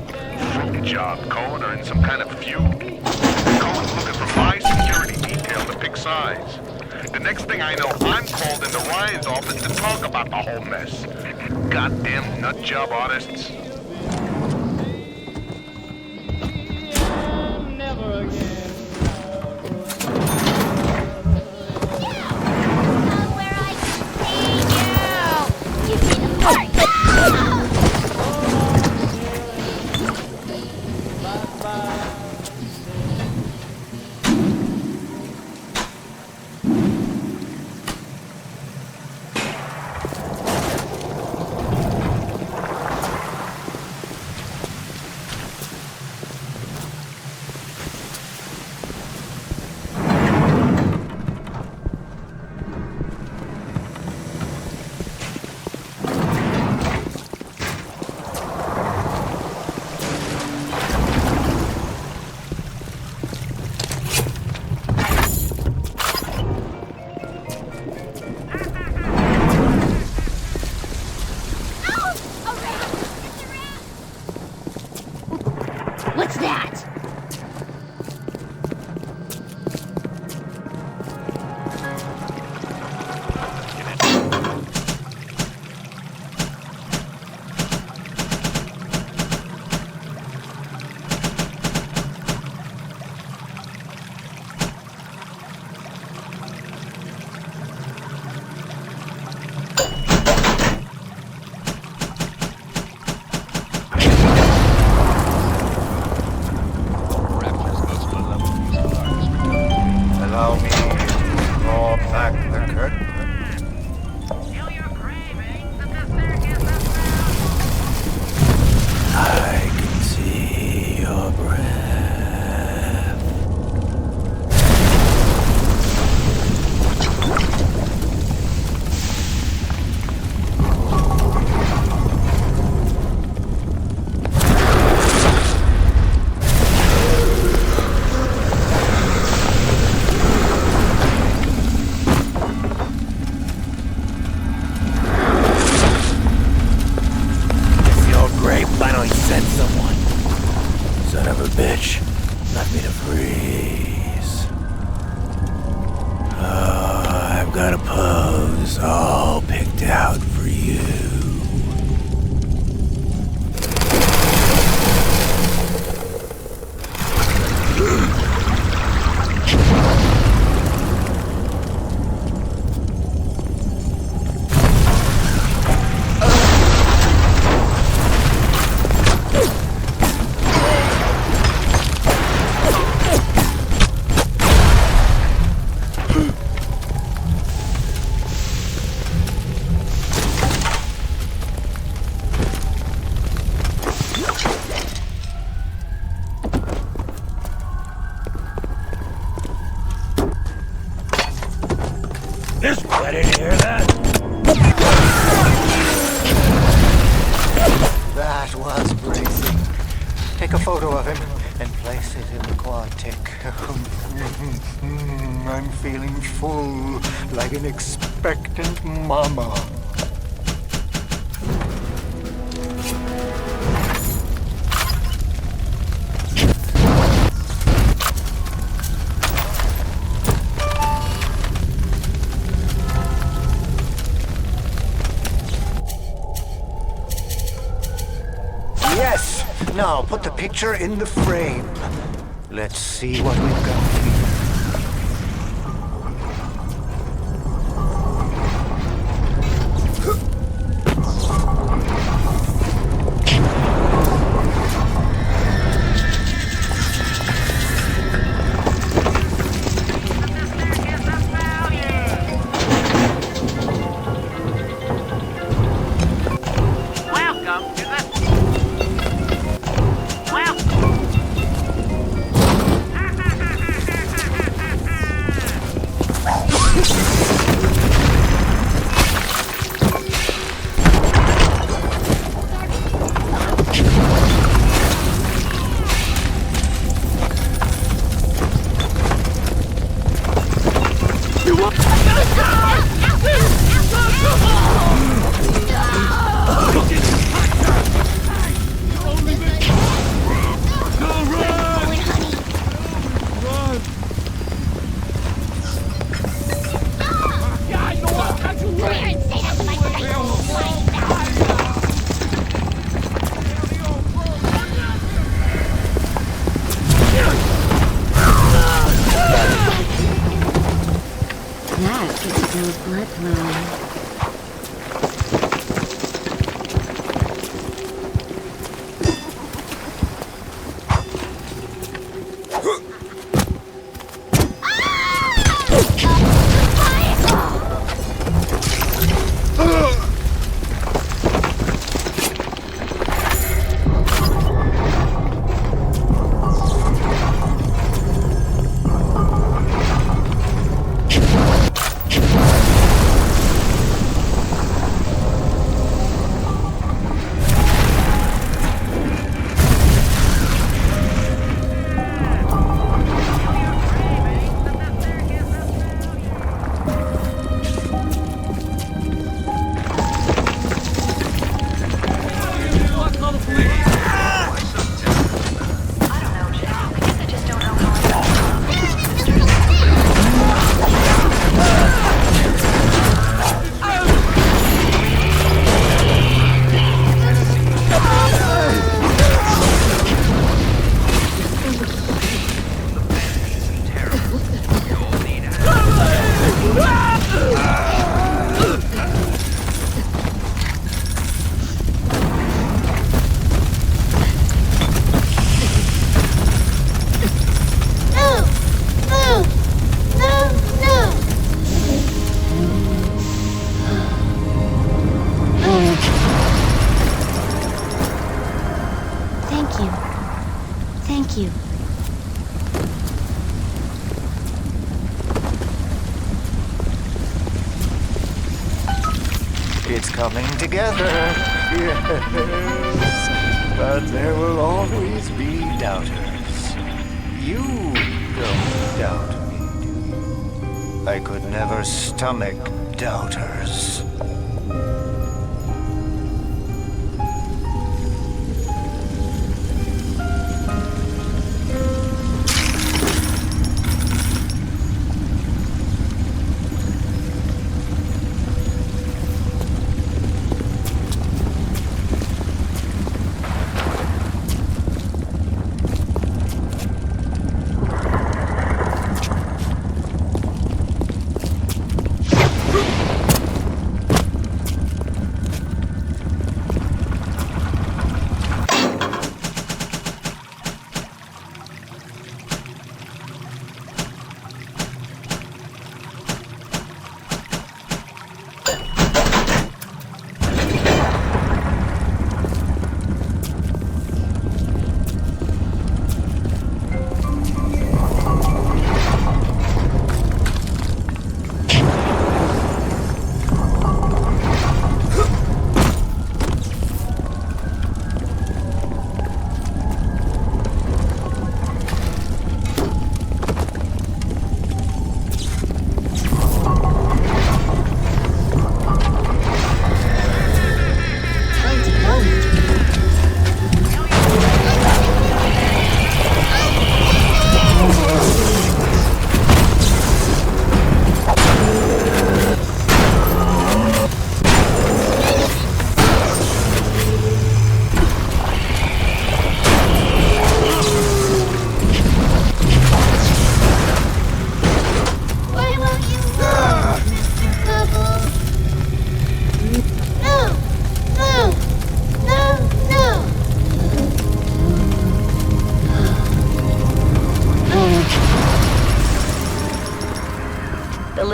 fruit job Cohen are in some kind of feud. Cohen's looking for my security detail to pick sides. The next thing I know, I'm called into Ryan's office to talk about the whole mess. Goddamn nut job artists. Never again. Draw back the curtain. I can see your breath. Bitch, left me to freeze. I've got a pose all picked out for you. I didn't hear that. That was bracing. Take a photo of him and place it in the Quantic. I'm feeling full, like an expectant mama. Yes! Now put the picture in the frame. Let's see what we've got here. coming together. Yes. But there will always be doubters. You don't doubt me, do you? I could never stomach doubters.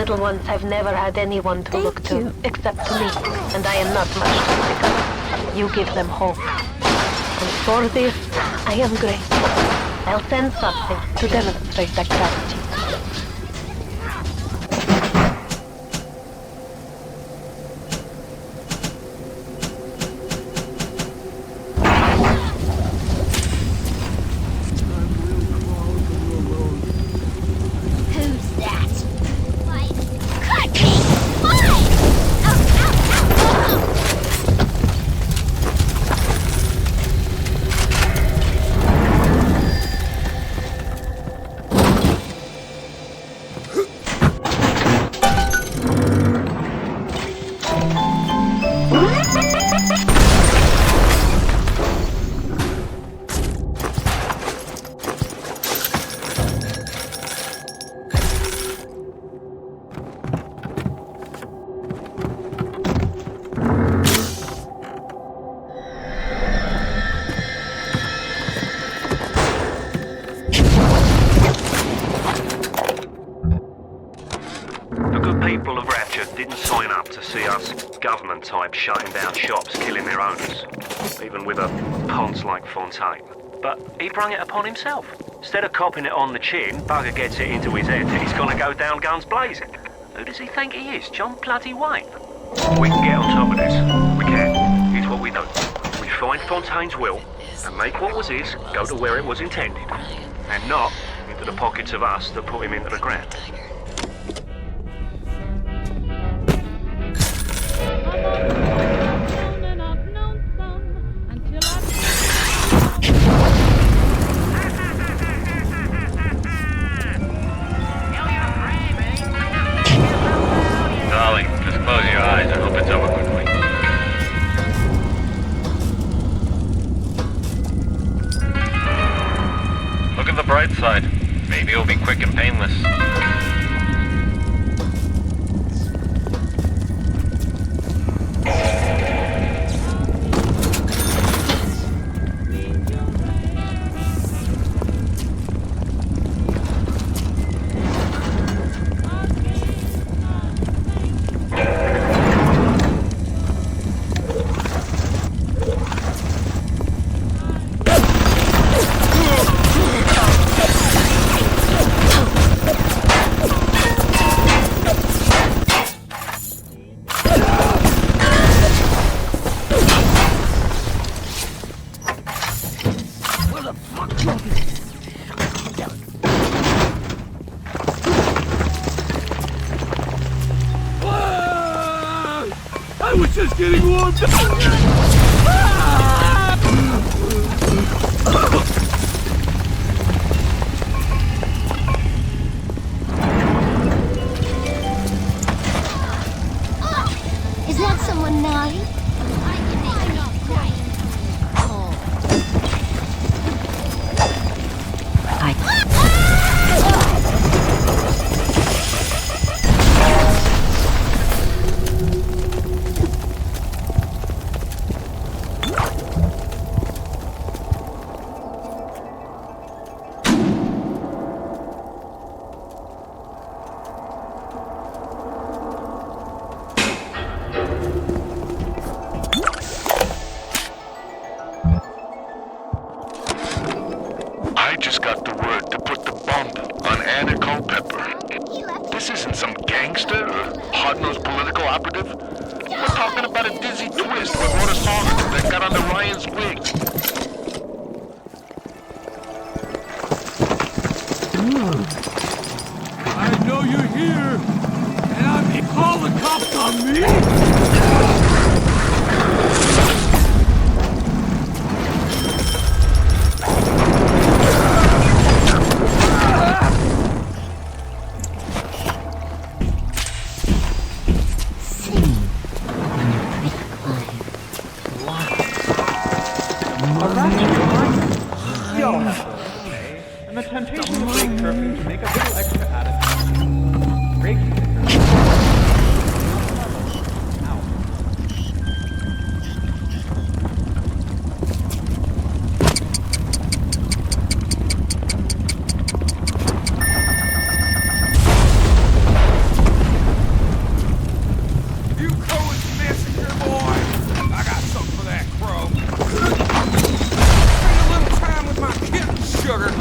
Little ones have never had anyone to look to except me, and I am not much physical. You give them hope. And for this, I am grateful. I'll send something to demonstrate that gratitude. People of Rapture didn't sign up to see us government types shutting down shops, killing their owners, even with a ponce like Fontaine. But he brung it upon himself. Instead of copping it on the chin, bugger gets it into his head that he's gonna go down guns blazing. Who does he think he is, John bloody Wayne? We can get on top of this. We can. Here's what we do. We find Fontaine's will and make what was his go to where it was intended, and not into the pockets of us that put him into the ground. Darling, just close your eyes and hope it's over quickly. Look at the bright side. Maybe it'll be quick and painless. I was just getting warmed up! Is that someone naughty? I just got the word to put the bump on Anna Culpepper. This isn't some gangster or hard-nosed political operative. We're talking about a dizzy twist with wrote a song that got under Ryan's wig. I know you're here, and I'm call the cops on me? And the temptation to break curfew to make a little extra attitude. Breaking the curfew. You Cohen's messenger boy! I got something for that crow. Spend a little time with my kitten, sugar.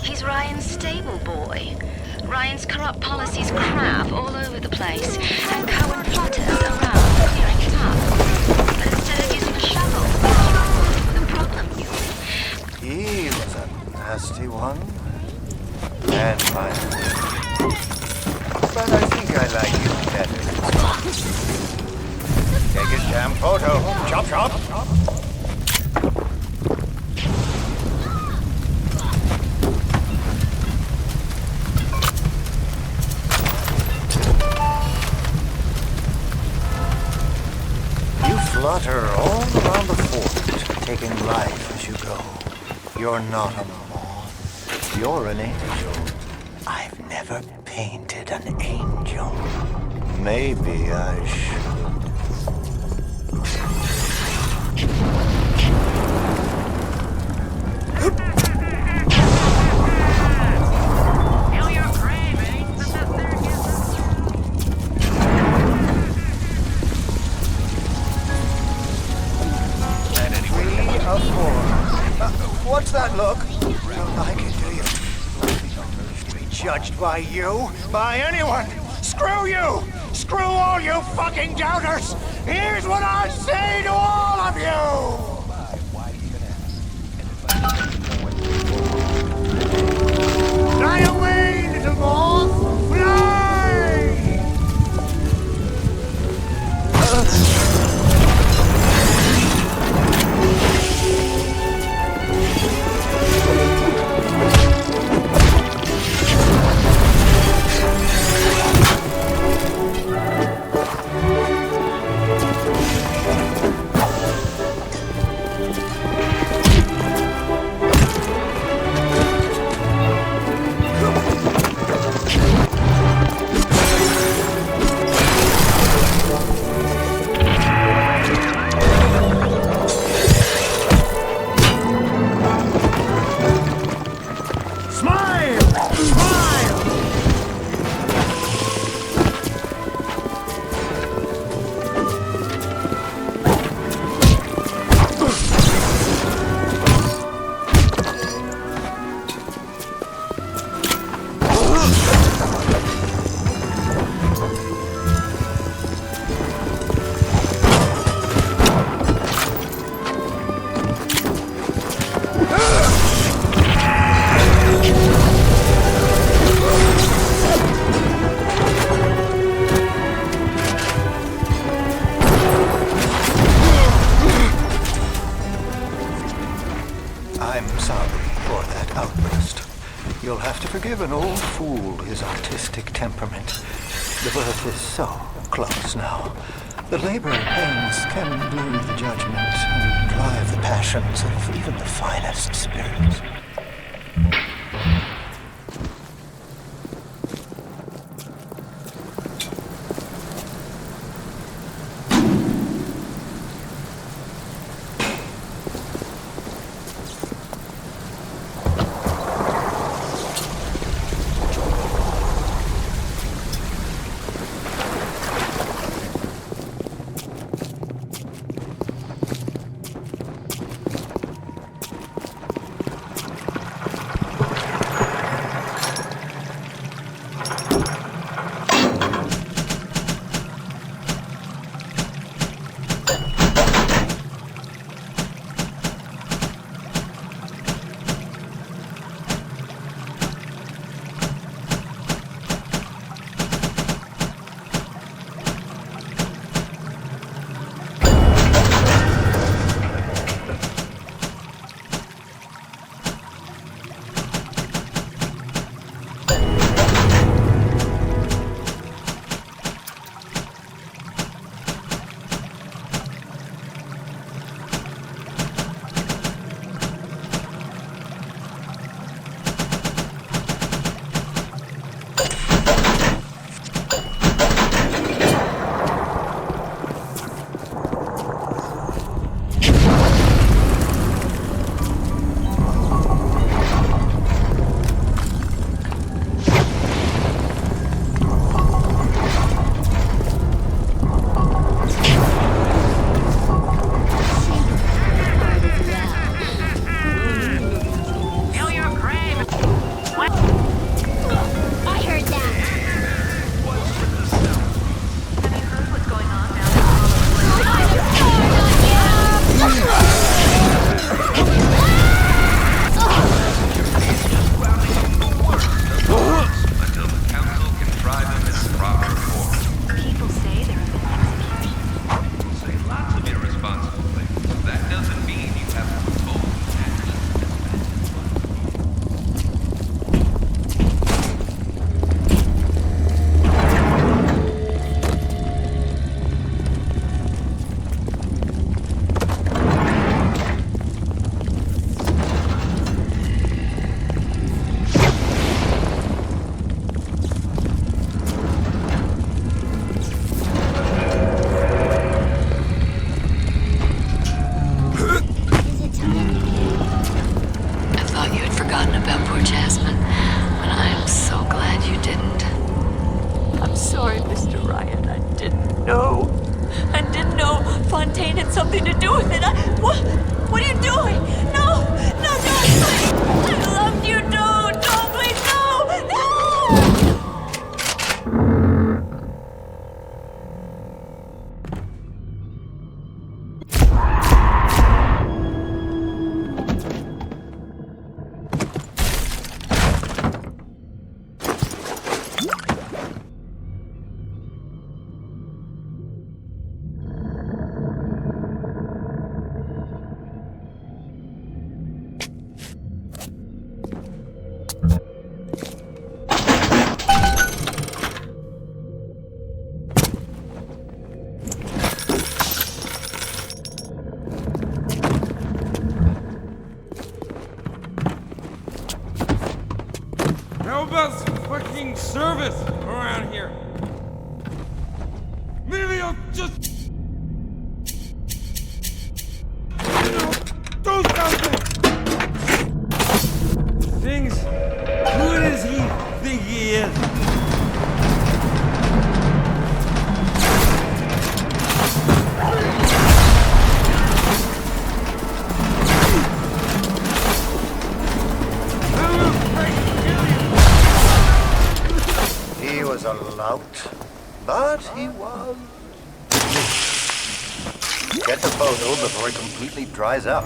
He's Ryan's stable boy. Ryan's corrupt policies crap all over the place, and Cohen plotters around clearing it up. But instead of using a shovel, the problem, He was a nasty one. And violent. But I think I like you better than some. Take his damn photo. Chop, chop. Flutter all around the fort, taking life as you go. You're not a moth. You're an angel. I've never painted an angel. Maybe I should. What's that look? You don't like it, do you? To be judged by you? By anyone? Screw you! Screw all you fucking doubters! Here's what I say to all of you! Fly away, little moth! Fly! Give an old fool his artistic temperament. The birth is so close now. The labor pains can blur the judgment and drive the passions of even the finest spirits. How about some fucking service around here? Maybe I'll just... do something! Things... Who does he think he is? He was a lout, but he was... Get the photo before it completely dries up.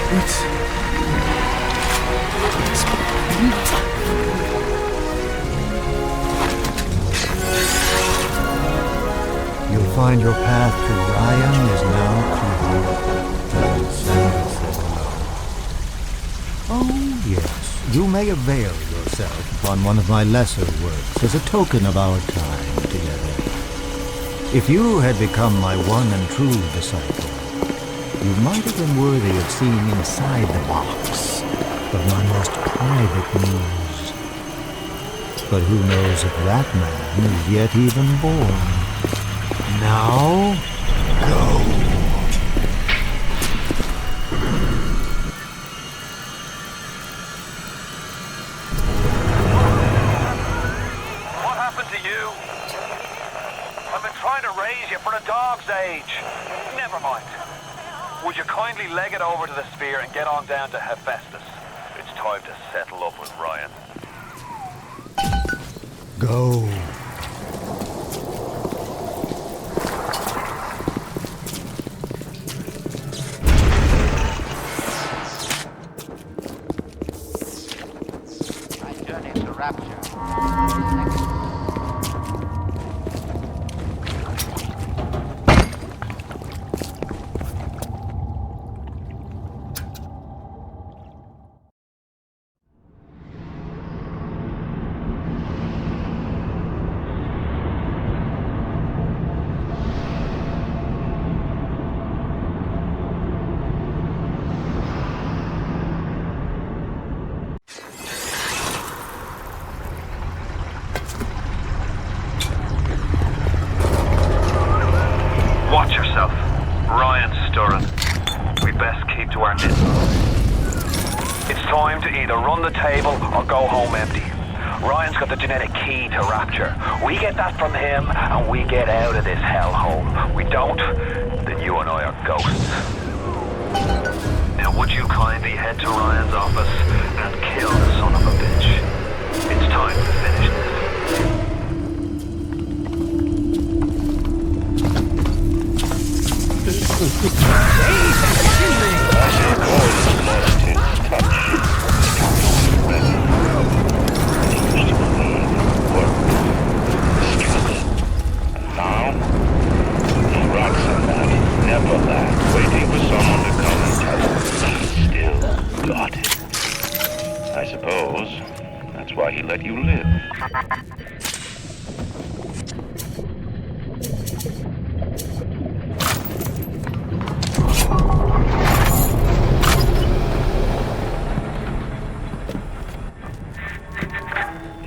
You'll find your path to Ryan is now clear. Oh, yes. You may avail yourself upon one of my lesser works as a token of our time together. If you had become my one and true disciple, you might have been worthy of seeing inside the box of my most private news. But who knows if that man is yet even born. Now, go. What happened to you? I've been trying to raise you for a dog's age. Never mind. Would you kindly leg it over to the sphere and get on down to Hephaestus? It's time to settle up with Ryan. Go. My journey to Rapture. Watch yourself. Ryan's stirring. We best keep to our knitting. It's time to either run the table or go home empty. Ryan's got the genetic key to Rapture. We get that from him and we get out of this hellhole. We don't, then you and I are ghosts. Now would you kindly head to Ryan's office and kill the son of a bitch? It's time to finish this. Now, he rots in that Neverland, waiting for someone to come and tell him he's still got it. I suppose that's why he let you live.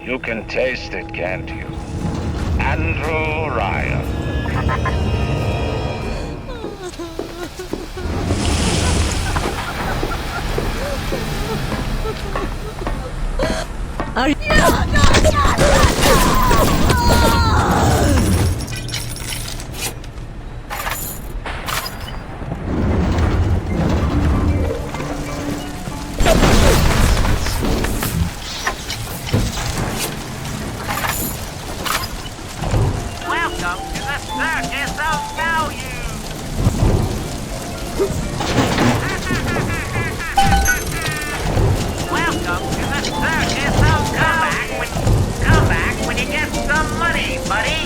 You can taste it, can't you? Andrew Ryan. Are you? Welcome to the Circus of Value! Welcome to the Circus of Value! Come back when you get some money, buddy!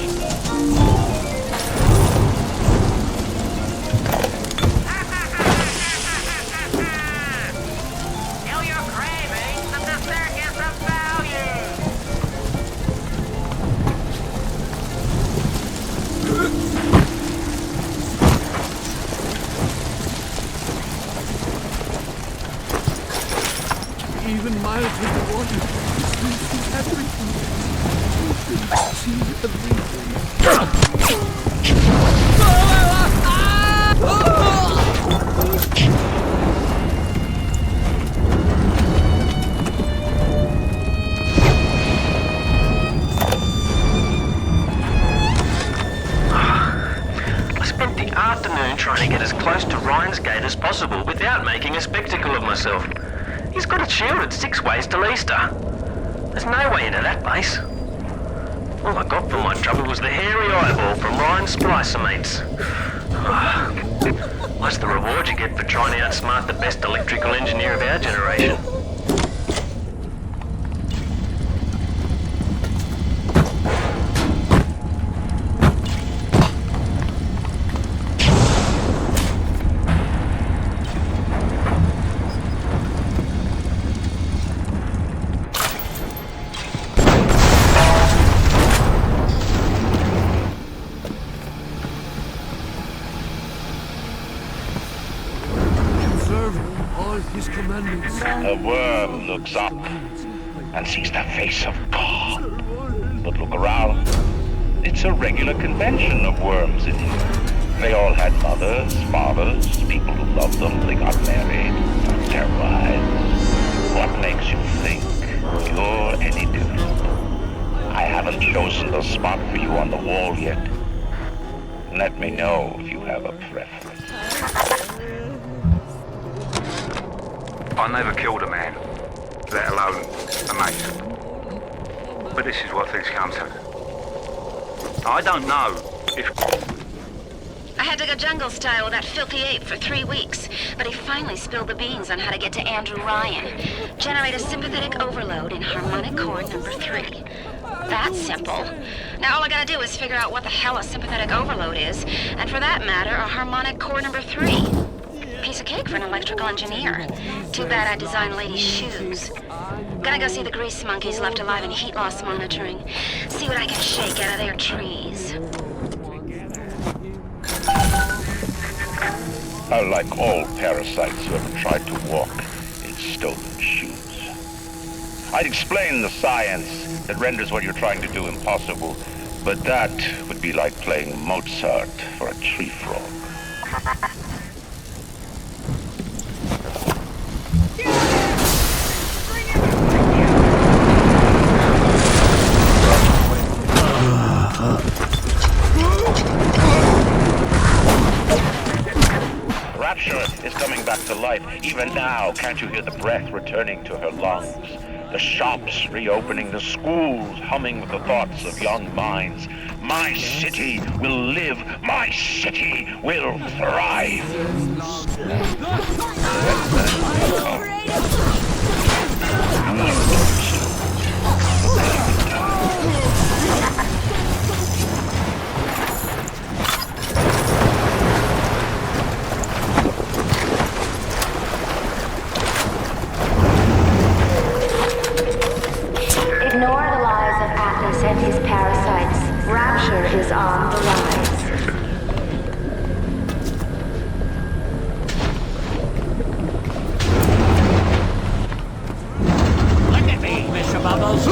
Kill your cravings of the Circus of Value! Even miles with the water. See everything. See everything. I spent the afternoon trying to get as close to Ryan's gate as possible without making a spectacle of myself. He's got it shielded 6 ways till Easter. There's no way into that base. All I got for my trouble was the hairy eyeball from Ryan's splicer mates. What's the reward you get for trying to outsmart the best electrical engineer of our generation? A worm looks up and sees the face of God. But look around. It's a regular convention of worms in here. They all had mothers, fathers, people who loved them. They got married, got their wives. What makes you think you're any different? I haven't chosen the spot for you on the wall yet. Let me know if you have a preference. I never killed a man, let alone a mate. But this is what things come to. I don't know if... I had to go jungle style with that filthy ape for 3 weeks, but he finally spilled the beans on how to get to Andrew Ryan. Generate a sympathetic overload in harmonic chord number 3. That's simple. Now all I gotta do is figure out what the hell a sympathetic overload is, and for that matter, a harmonic chord number 3. Piece of cake for an electrical engineer. Too bad I designed ladies' shoes. Gonna go see the grease monkeys left alive in heat loss monitoring. See what I can shake out of their trees. Like all parasites who ever tried to walk in stolen shoes. I'd explain the science that renders what you're trying to do impossible, but that would be like playing Mozart for a tree frog. Rapture is coming back to life. Even now, can't you hear the breath returning to her lungs? The shops reopening, the schools humming with the thoughts of young minds. My city will live. My city will thrive. Ignore the lies of Atlas and his parasites. Rapture is on the rise. Look at me, Mr. Bubbles.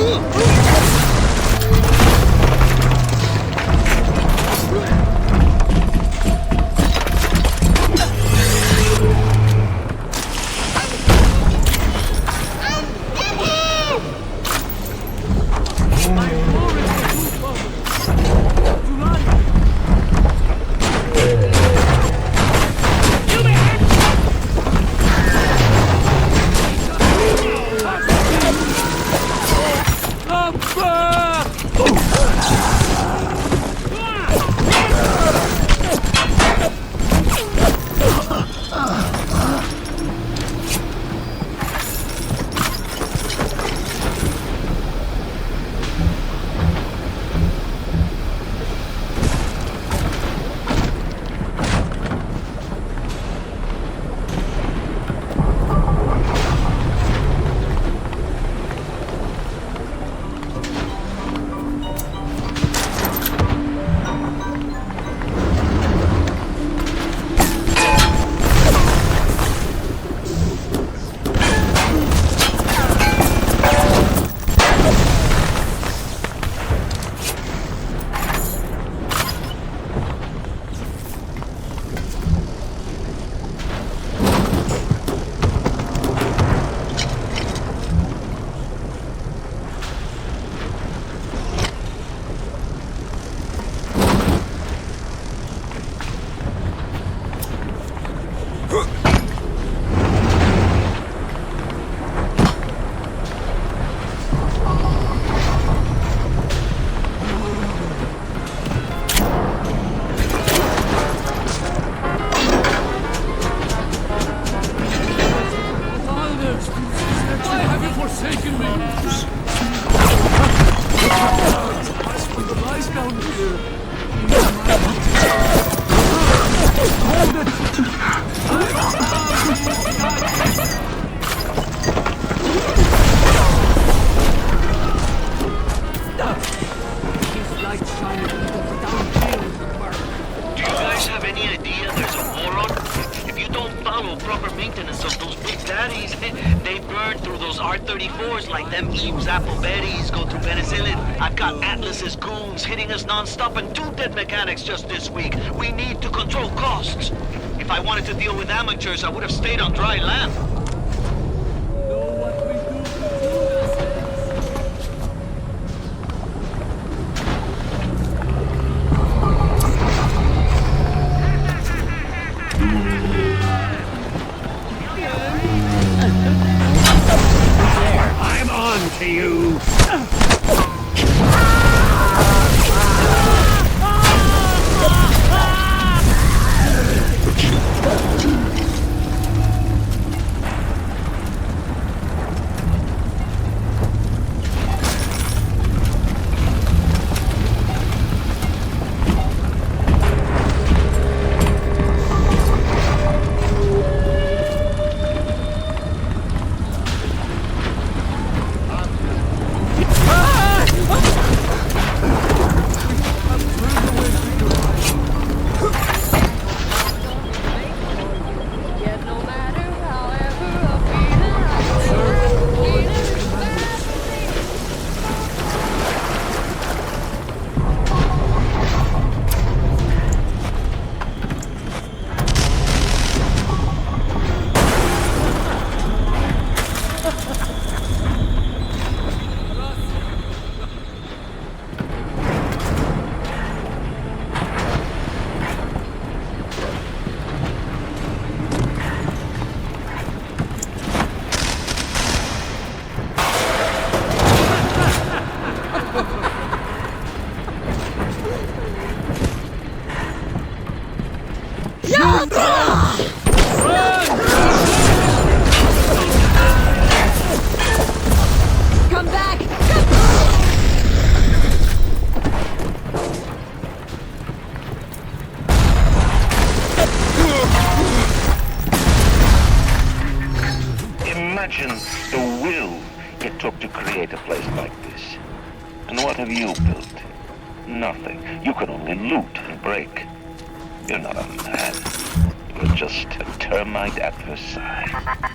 taken me. Lies down here. Hold it. These lights shining downhill. Do you guys have any idea there's a war on? If you don't follow proper maintenance of those big daddies, they burn through those R-34s like them Eve's apple berries go through penicillin. I've got Atlas's goons hitting us non-stop and 2 dead mechanics just this week. We need to control costs. If I wanted to deal with amateurs, I would have stayed on dry land. I'm on to you. Come back! Imagine the will it took to create a place like this. And what have you built? Nothing. You can only loot and break. You're not a man. You're just a termite at Versailles.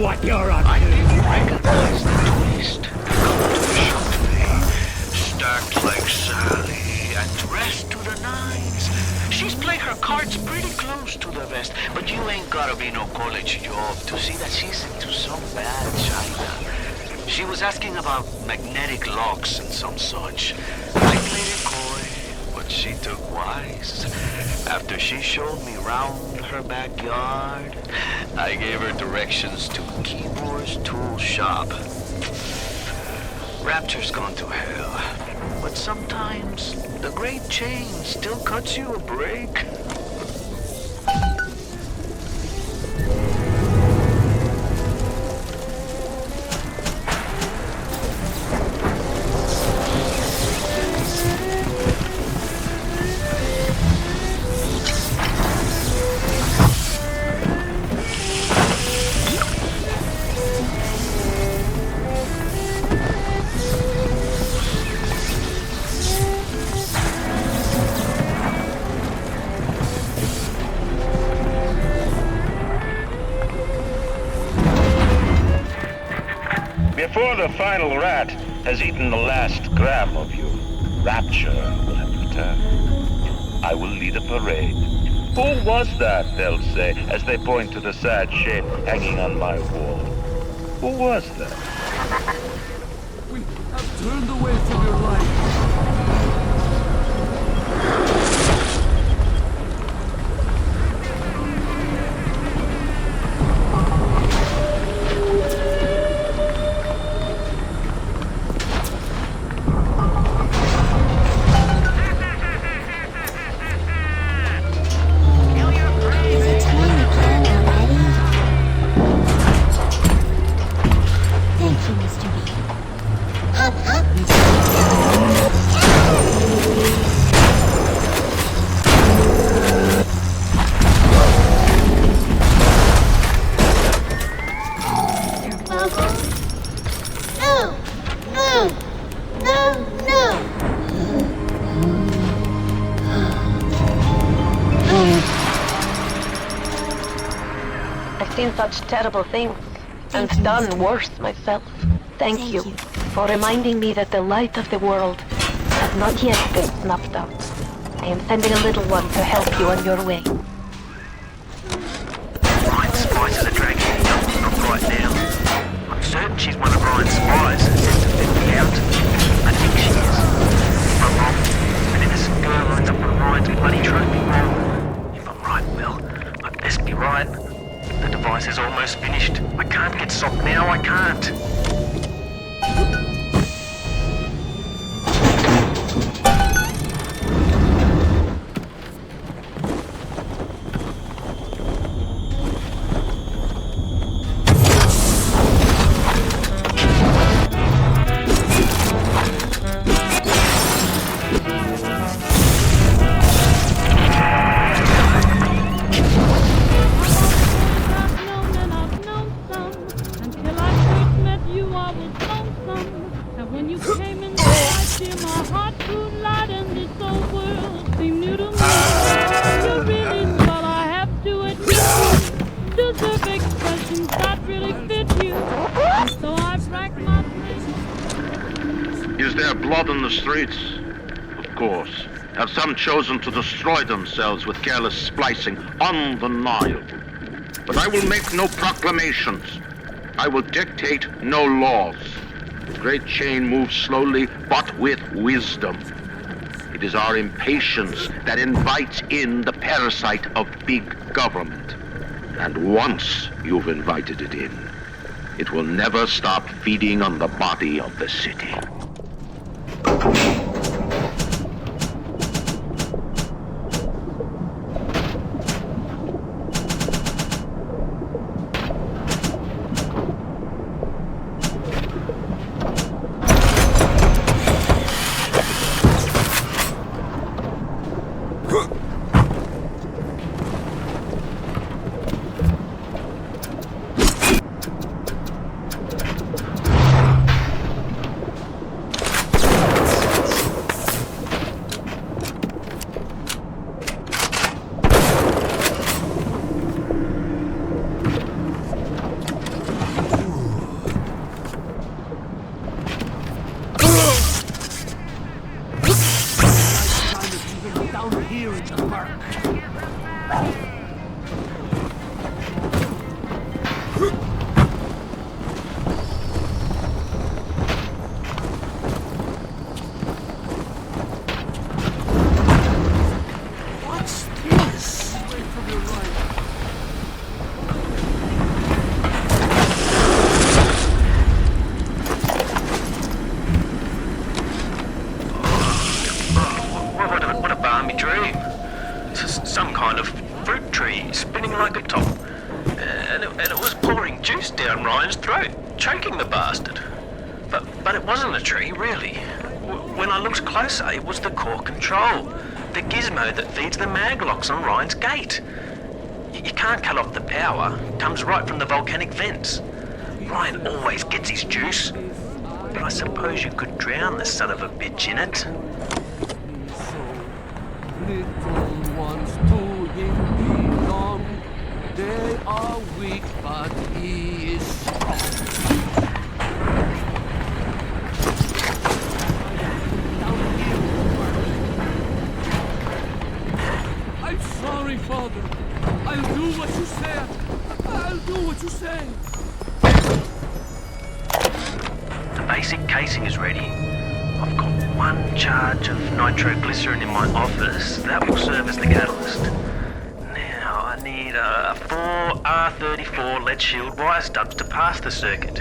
what you're up to. I didn't recognize the twist. Come to shock me. Stacked like Sally and dressed to the nines. She's played her cards pretty close to the vest, but you ain't gotta be no college job to see that she's into some bad China. She was asking about magnetic locks and some such. I played it coy, but she took wise. After she showed me round her backyard, I gave her directions to Keyboard's tool shop. Rapture's gone to hell, but sometimes the great chain still cuts you a break. Before the final rat has eaten the last gram of you, Rapture will have returned. I will lead a parade. Who was that, they'll say, as they point to the sad shape hanging on my wall. Who was that? We have turned away from your light. I've seen such terrible things, and done worse myself. Thank you for reminding me that the light of the world has not yet been snuffed out. I am sending a little one to help you on your way. Ryan's spies are the drag here, not right now. I'm certain she's one of Ryan's spies and sent to fit me out. I think she is. If I'm wrong, an innocent girl ends up on Ryan's bloody trophy wall. If I'm right, Will, I best be right. The device is almost finished. I can't get socked now, I can't. Is there blood in the streets? Of course. Have some chosen to destroy themselves with careless splicing? Undeniable. But I will make no proclamations. I will dictate no laws. The great chain moves slowly, but with wisdom. It is our impatience that invites in the parasite of big government. And once you've invited it in, it will never stop feeding on the body of the city. some kind of fruit tree spinning like a top. And it was pouring juice down Ryan's throat, choking the bastard. But it wasn't a tree, really. When I looked closer, it was the core control. The gizmo that feeds the mag locks on Ryan's gate. You can't cut off the power. It comes right from the volcanic vents. Ryan always gets his juice. But I suppose you could drown the son of a bitch in it. Little ones to him belong. They are weak, but he is strong. I'm sorry, Father. I'll do what you say. I'll do what you say. The basic casing is ready. I've got one charge of nitroglycerin in my office. That will serve as the catalyst. Now I need 4 R34 lead shield wire stubs to pass the circuit.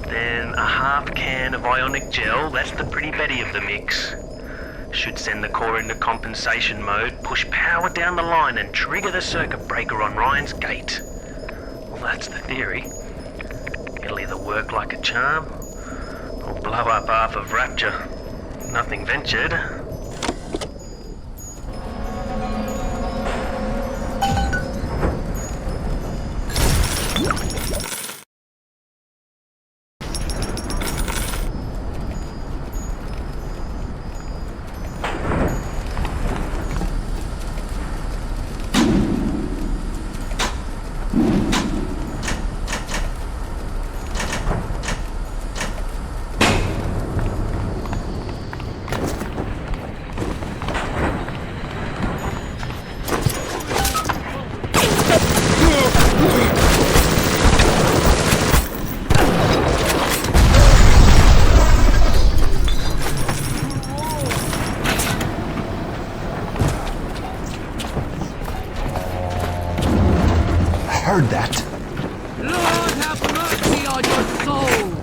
Then a half can of ionic gel. That's the pretty Betty of the mix. Should send the core into compensation mode, push power down the line and trigger the circuit breaker on Ryan's gate. Well, that's the theory. It'll either work like a charm, or blow up half of Rapture. Nothing ventured. Heard that. Lord have mercy on your soul.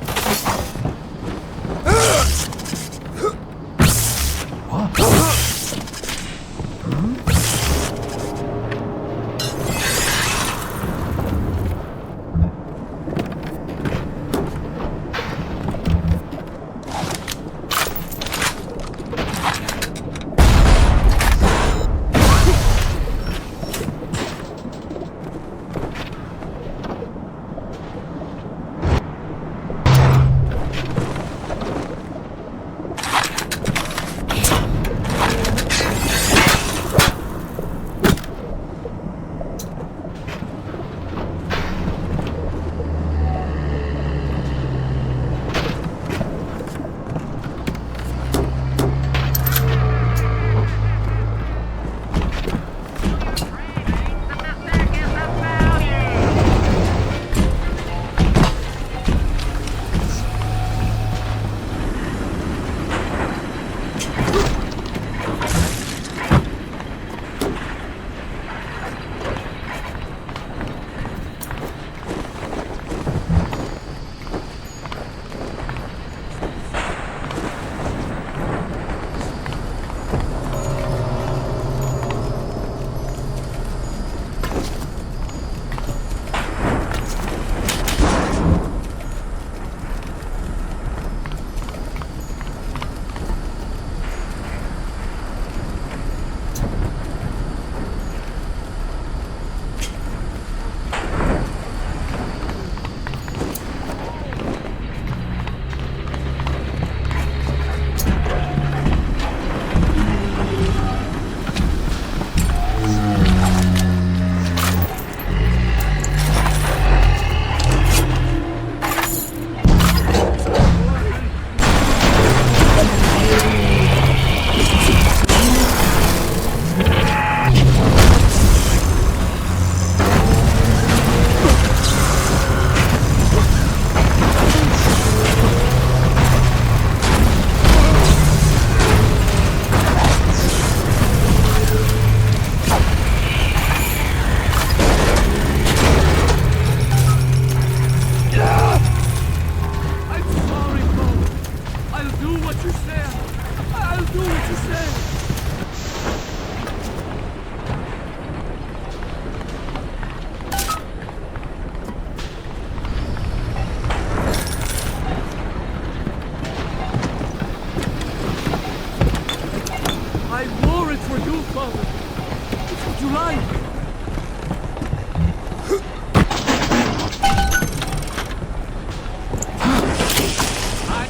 you like.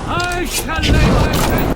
I shall lay my head.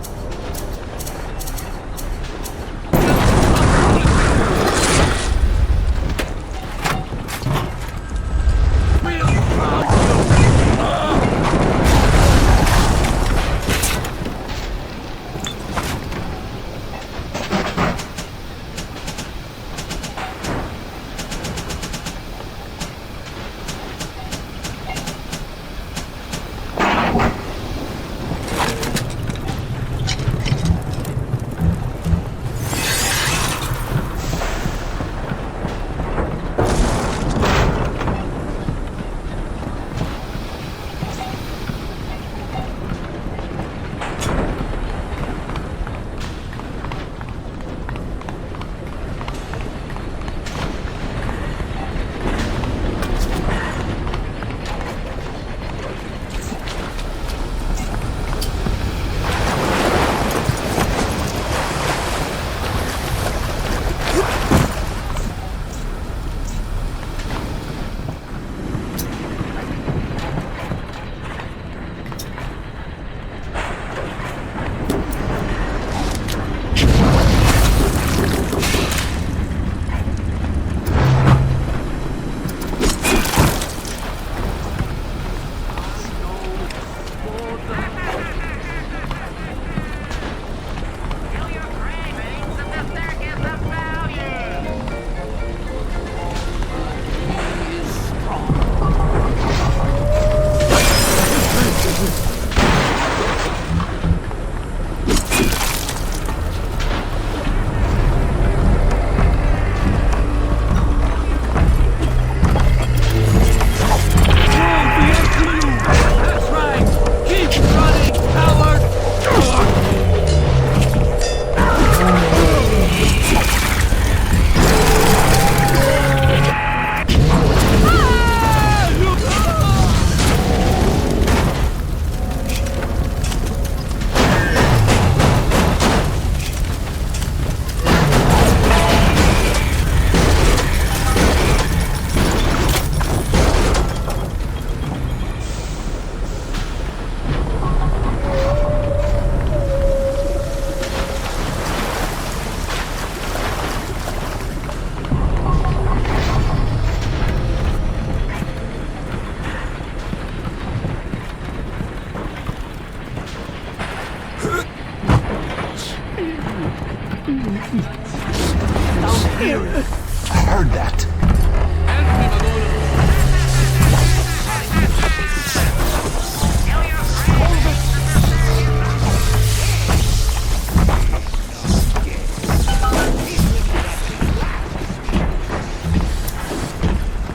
I heard that.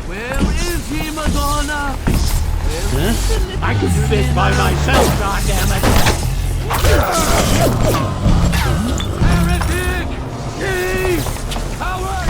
Where is he, Madonna? Huh? I can do this by myself, goddammit! Heretic! Thief! Coward!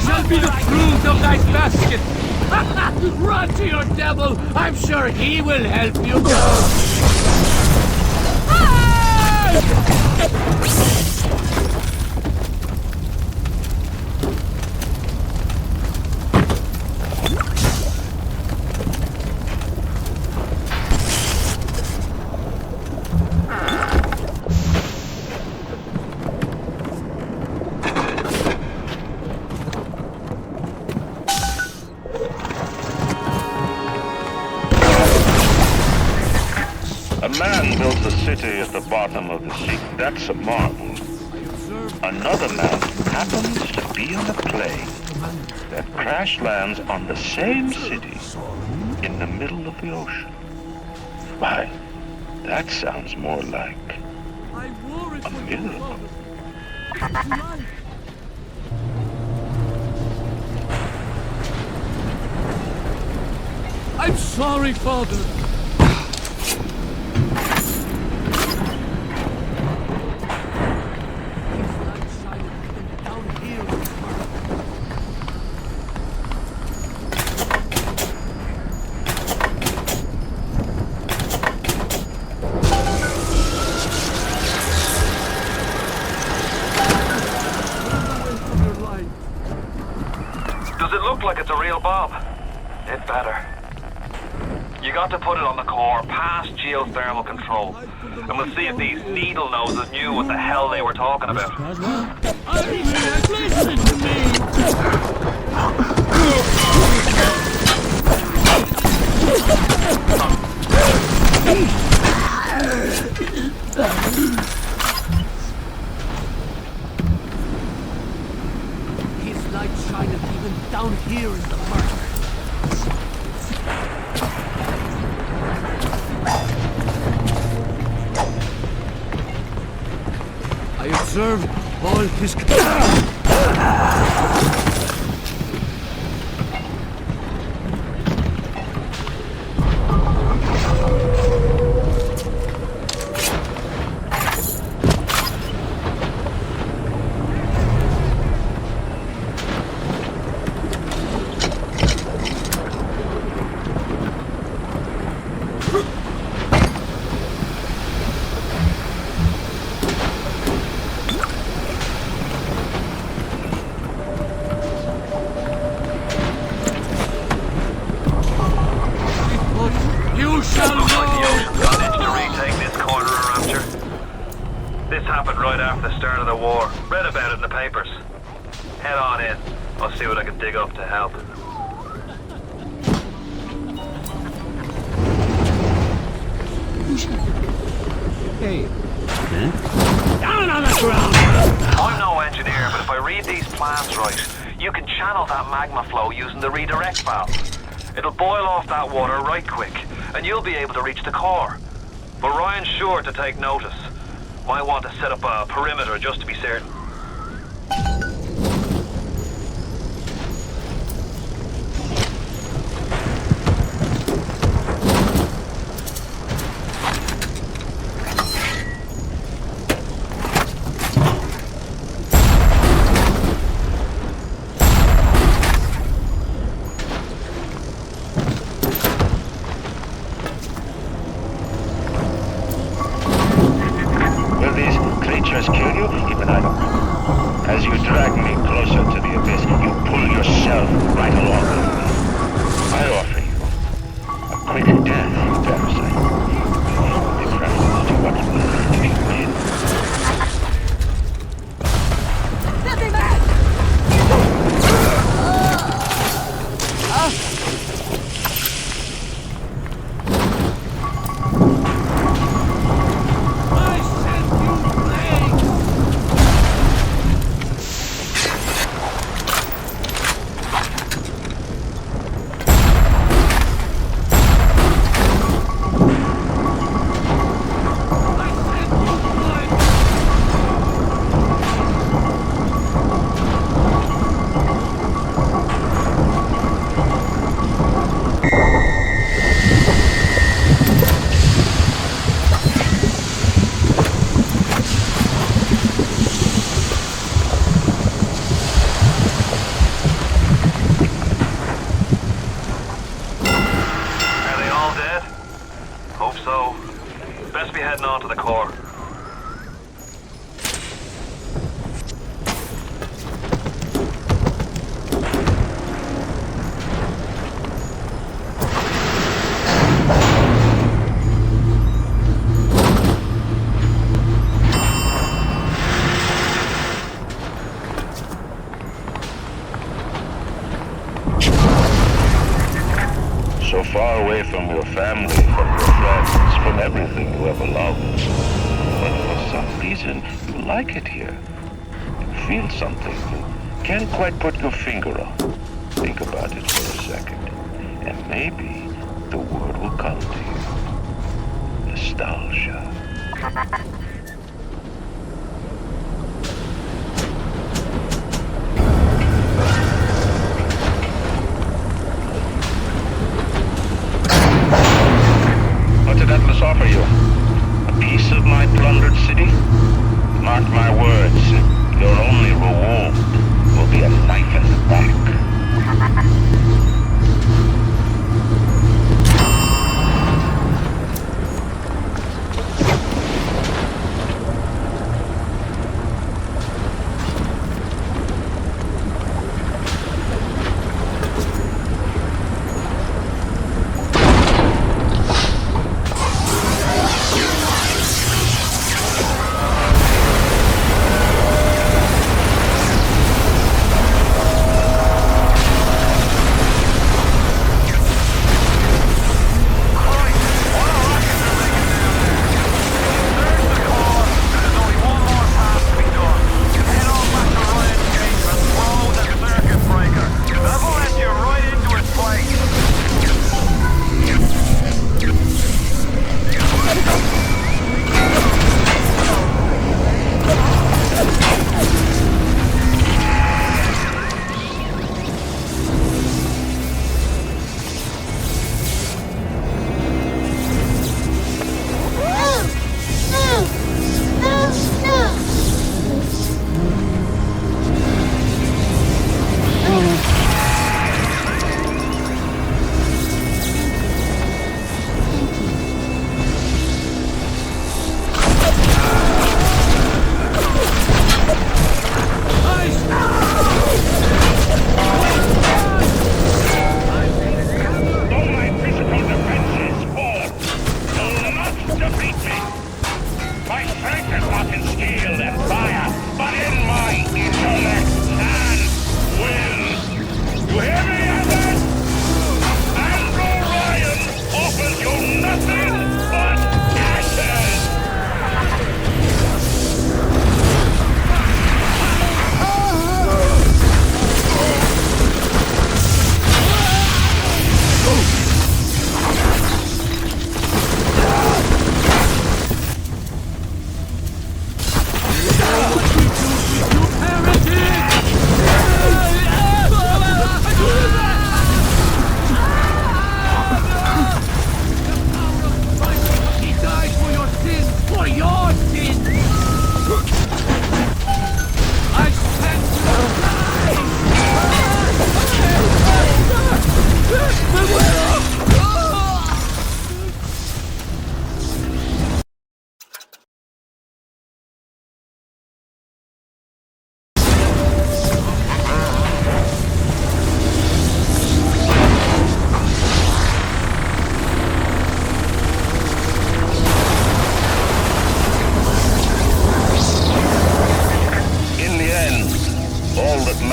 shall be the fruit of thy basket. Run to your devil. I'm sure he will help you. A man built a city at the bottom of the sea. That's a marvel. Another man happens to be on a plane that crash lands on the same city in the middle of the ocean. Why, that sounds more like a miracle. I'm sorry, Father. Does it look like it's a real bomb? It better. You got to put it on the core, past geothermal control. And we'll see if these needle noses knew what the hell they were talking about. Listen to His light shineth even down here in the murk. I observe all his... You shall Looks like the ocean's gone into to retake this corner of Rapture. This happened right after the start of the war. Read about it in the papers. Head on in. I'll see what I can dig up to help. Hey. Down on the ground! I'm no engineer, but if I read these plans right, you can channel that magma flow using the redirect valve. It'll boil off that water right quick, and you'll be able to reach the core. But Ryan's sure to take notice. Might want to set up a perimeter just to be certain. Will these creatures kill you? Even I don't know. As you drag me closer to the abyss, you pull yourself right along with me. I offer you a quick death, Parasite. Difference to what you will if you win. Filthy man! onto the core. So far away from your family, from your friends, from everything you ever loved. But for some reason, you like it here. You feel something you can't quite put your finger on. Think about it for a second, and maybe the word will come to you. Nostalgia. What did Atlas offer you? A piece of my plundered city? Mark my words, your only reward will be a knife in the back.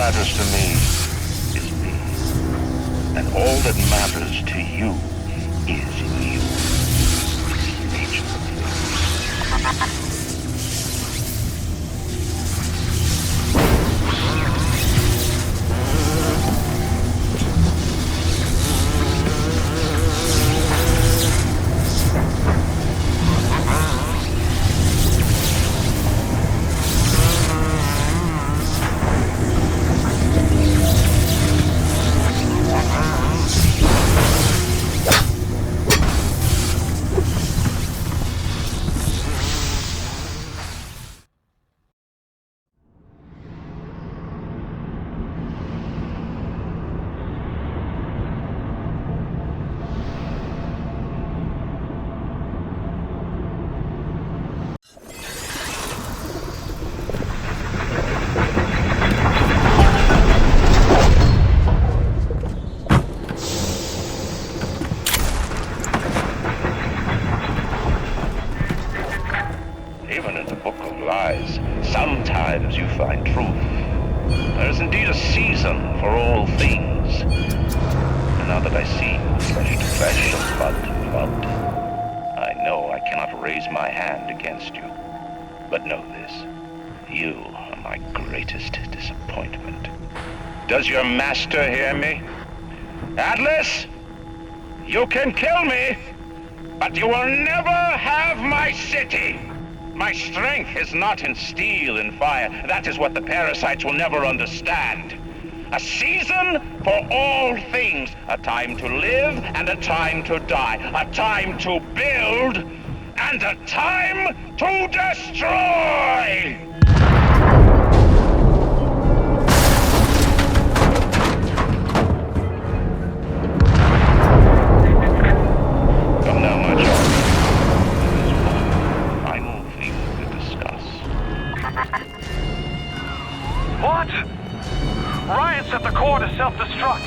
matters to me is me. And all that matters to you is you. Nature of things. And now that I see you flesh to flesh and blood to blood, I know I cannot raise my hand against you. But know this, you are my greatest disappointment. Does your master hear me? Atlas, you can kill me, but you will never have my city. My strength is not in steel and fire. That is what the parasites will never understand. A season for all things. A time to live and a time to die. A time to build and a time to destroy! Come now, my child. Final thing to discuss. What? Ryan set the core to self-destruct.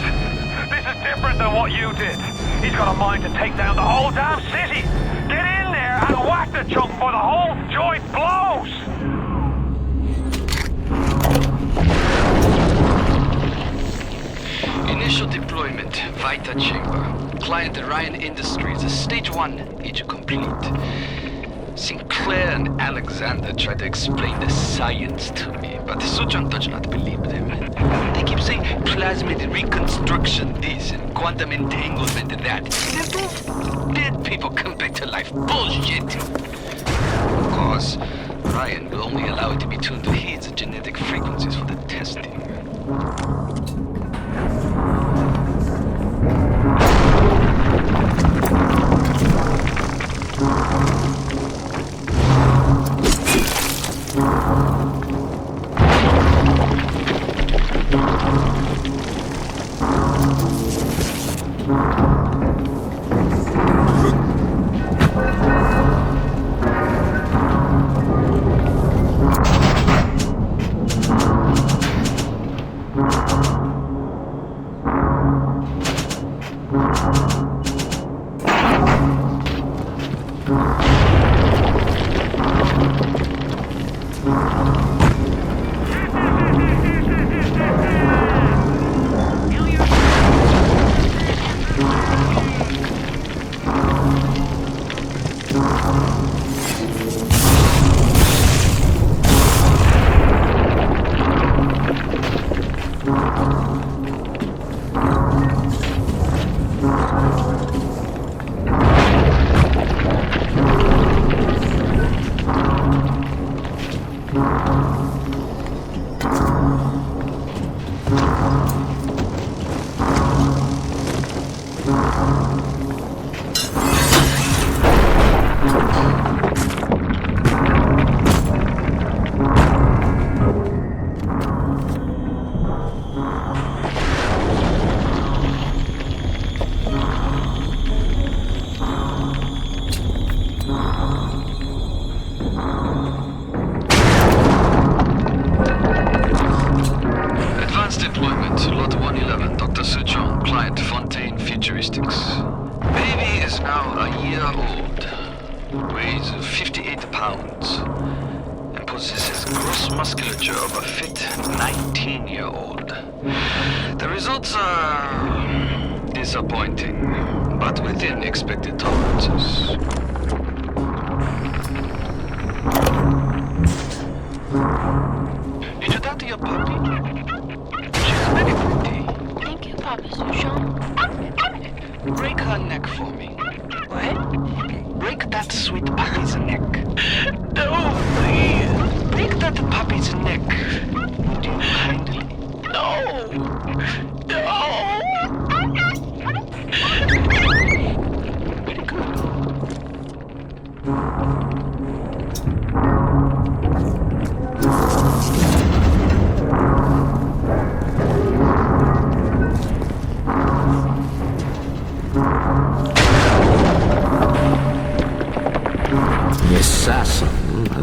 This is different than what you did. He's got a mind to take down the whole damn city. Get in there and whack the chunk before the whole joint blows! Initial deployment, Vita Chamber. Client Ryan Industries, Stage 1, agent complete. Sinclair and Alexander tried to explain the science to me, but Suchong does not believe them. They keep saying plasmid reconstruction this and quantum entanglement that. Simple, dead people come back to life. Bullshit! Of course, Ryan will only allow it to be tuned to his genetic frequencies for the testing.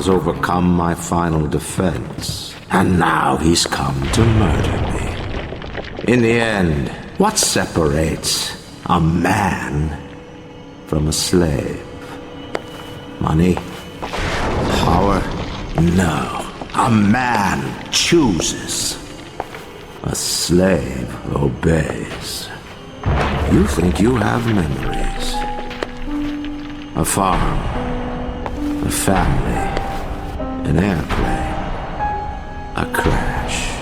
Overcome my final defense, and now he's come to murder me. In the end, what separates a man from a slave? Money? Power? No. A man chooses. A slave obeys. You think you have memories. A farm, a family, an airplane, a crash,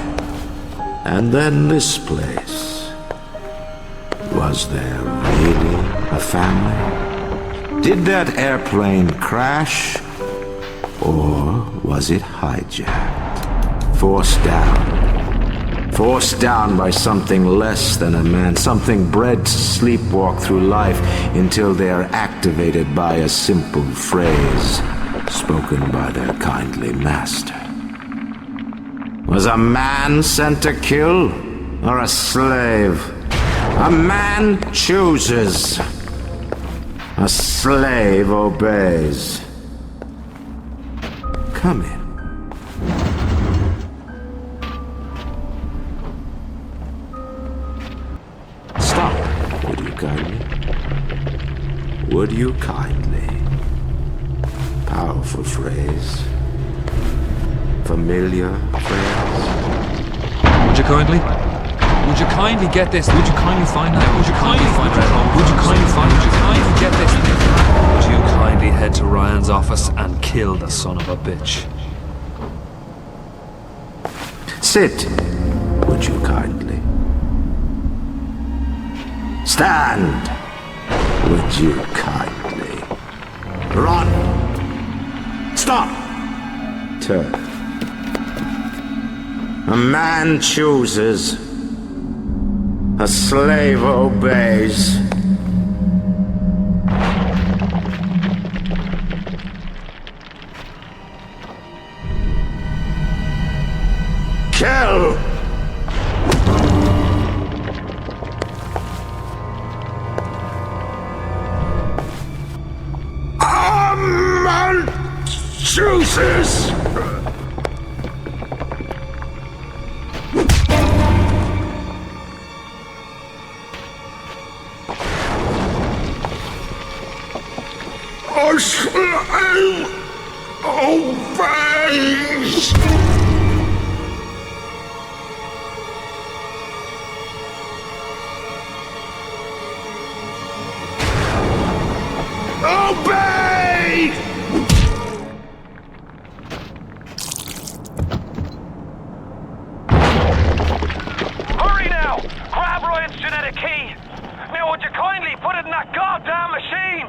and then this place. Was there really a family? Did that airplane crash? Or was it hijacked? Forced down by something less than a man, something bred to sleepwalk through life until they are activated by a simple phrase spoken by their kindly master. Was a man sent to kill, or a slave? A man chooses. A slave obeys. Come in. Stop, would you kindly? Would you kindly? Powerful phrase. Familiar phrase. Would you kindly? Would you kindly get this? Would you kindly find that? Would you kindly find that? Would you kindly find? Would you kindly get this? Would you kindly head to Ryan's office and kill the son of a bitch? Sit, would you kindly? Stand, would you kindly? Run! Stop! Turn. A man chooses. A slave obeys. Kill! A man chooses! A slave obeys! Obey! Hurry now! Grab Ryan's genetic key! Now would you kindly put it in that goddamn machine?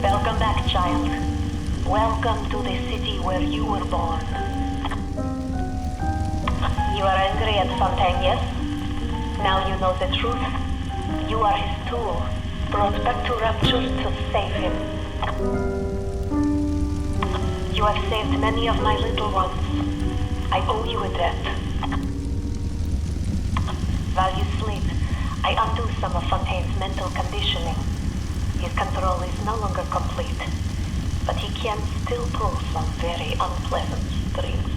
Welcome back, child. Welcome to the city where you were born. You are angry at Fontaine, yes? Now you know the truth. You are his tool, brought back to Rapture to save him. You have saved many of my little ones. I owe you a debt. While you sleep, I undo some of Fontaine's mental conditioning. His control is no longer complete, but he can still pull some very unpleasant strings.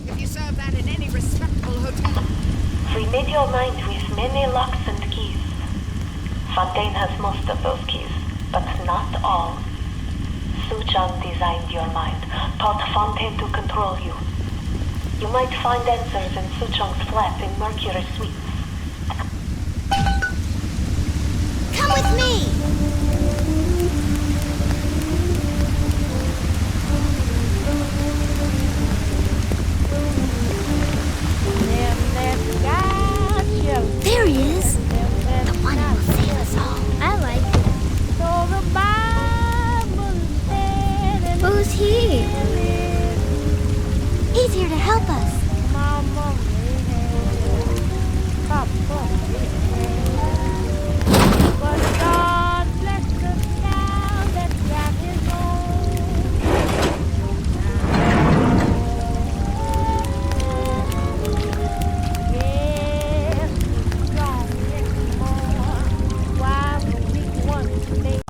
If you serve that in any respectable hotel. We made your mind with many locks and keys. Fontaine has most of those keys, but not all. Suchong designed your mind, taught Fontaine to control you. You might find answers in Suchong's flat in Mercury Suites. Come with me!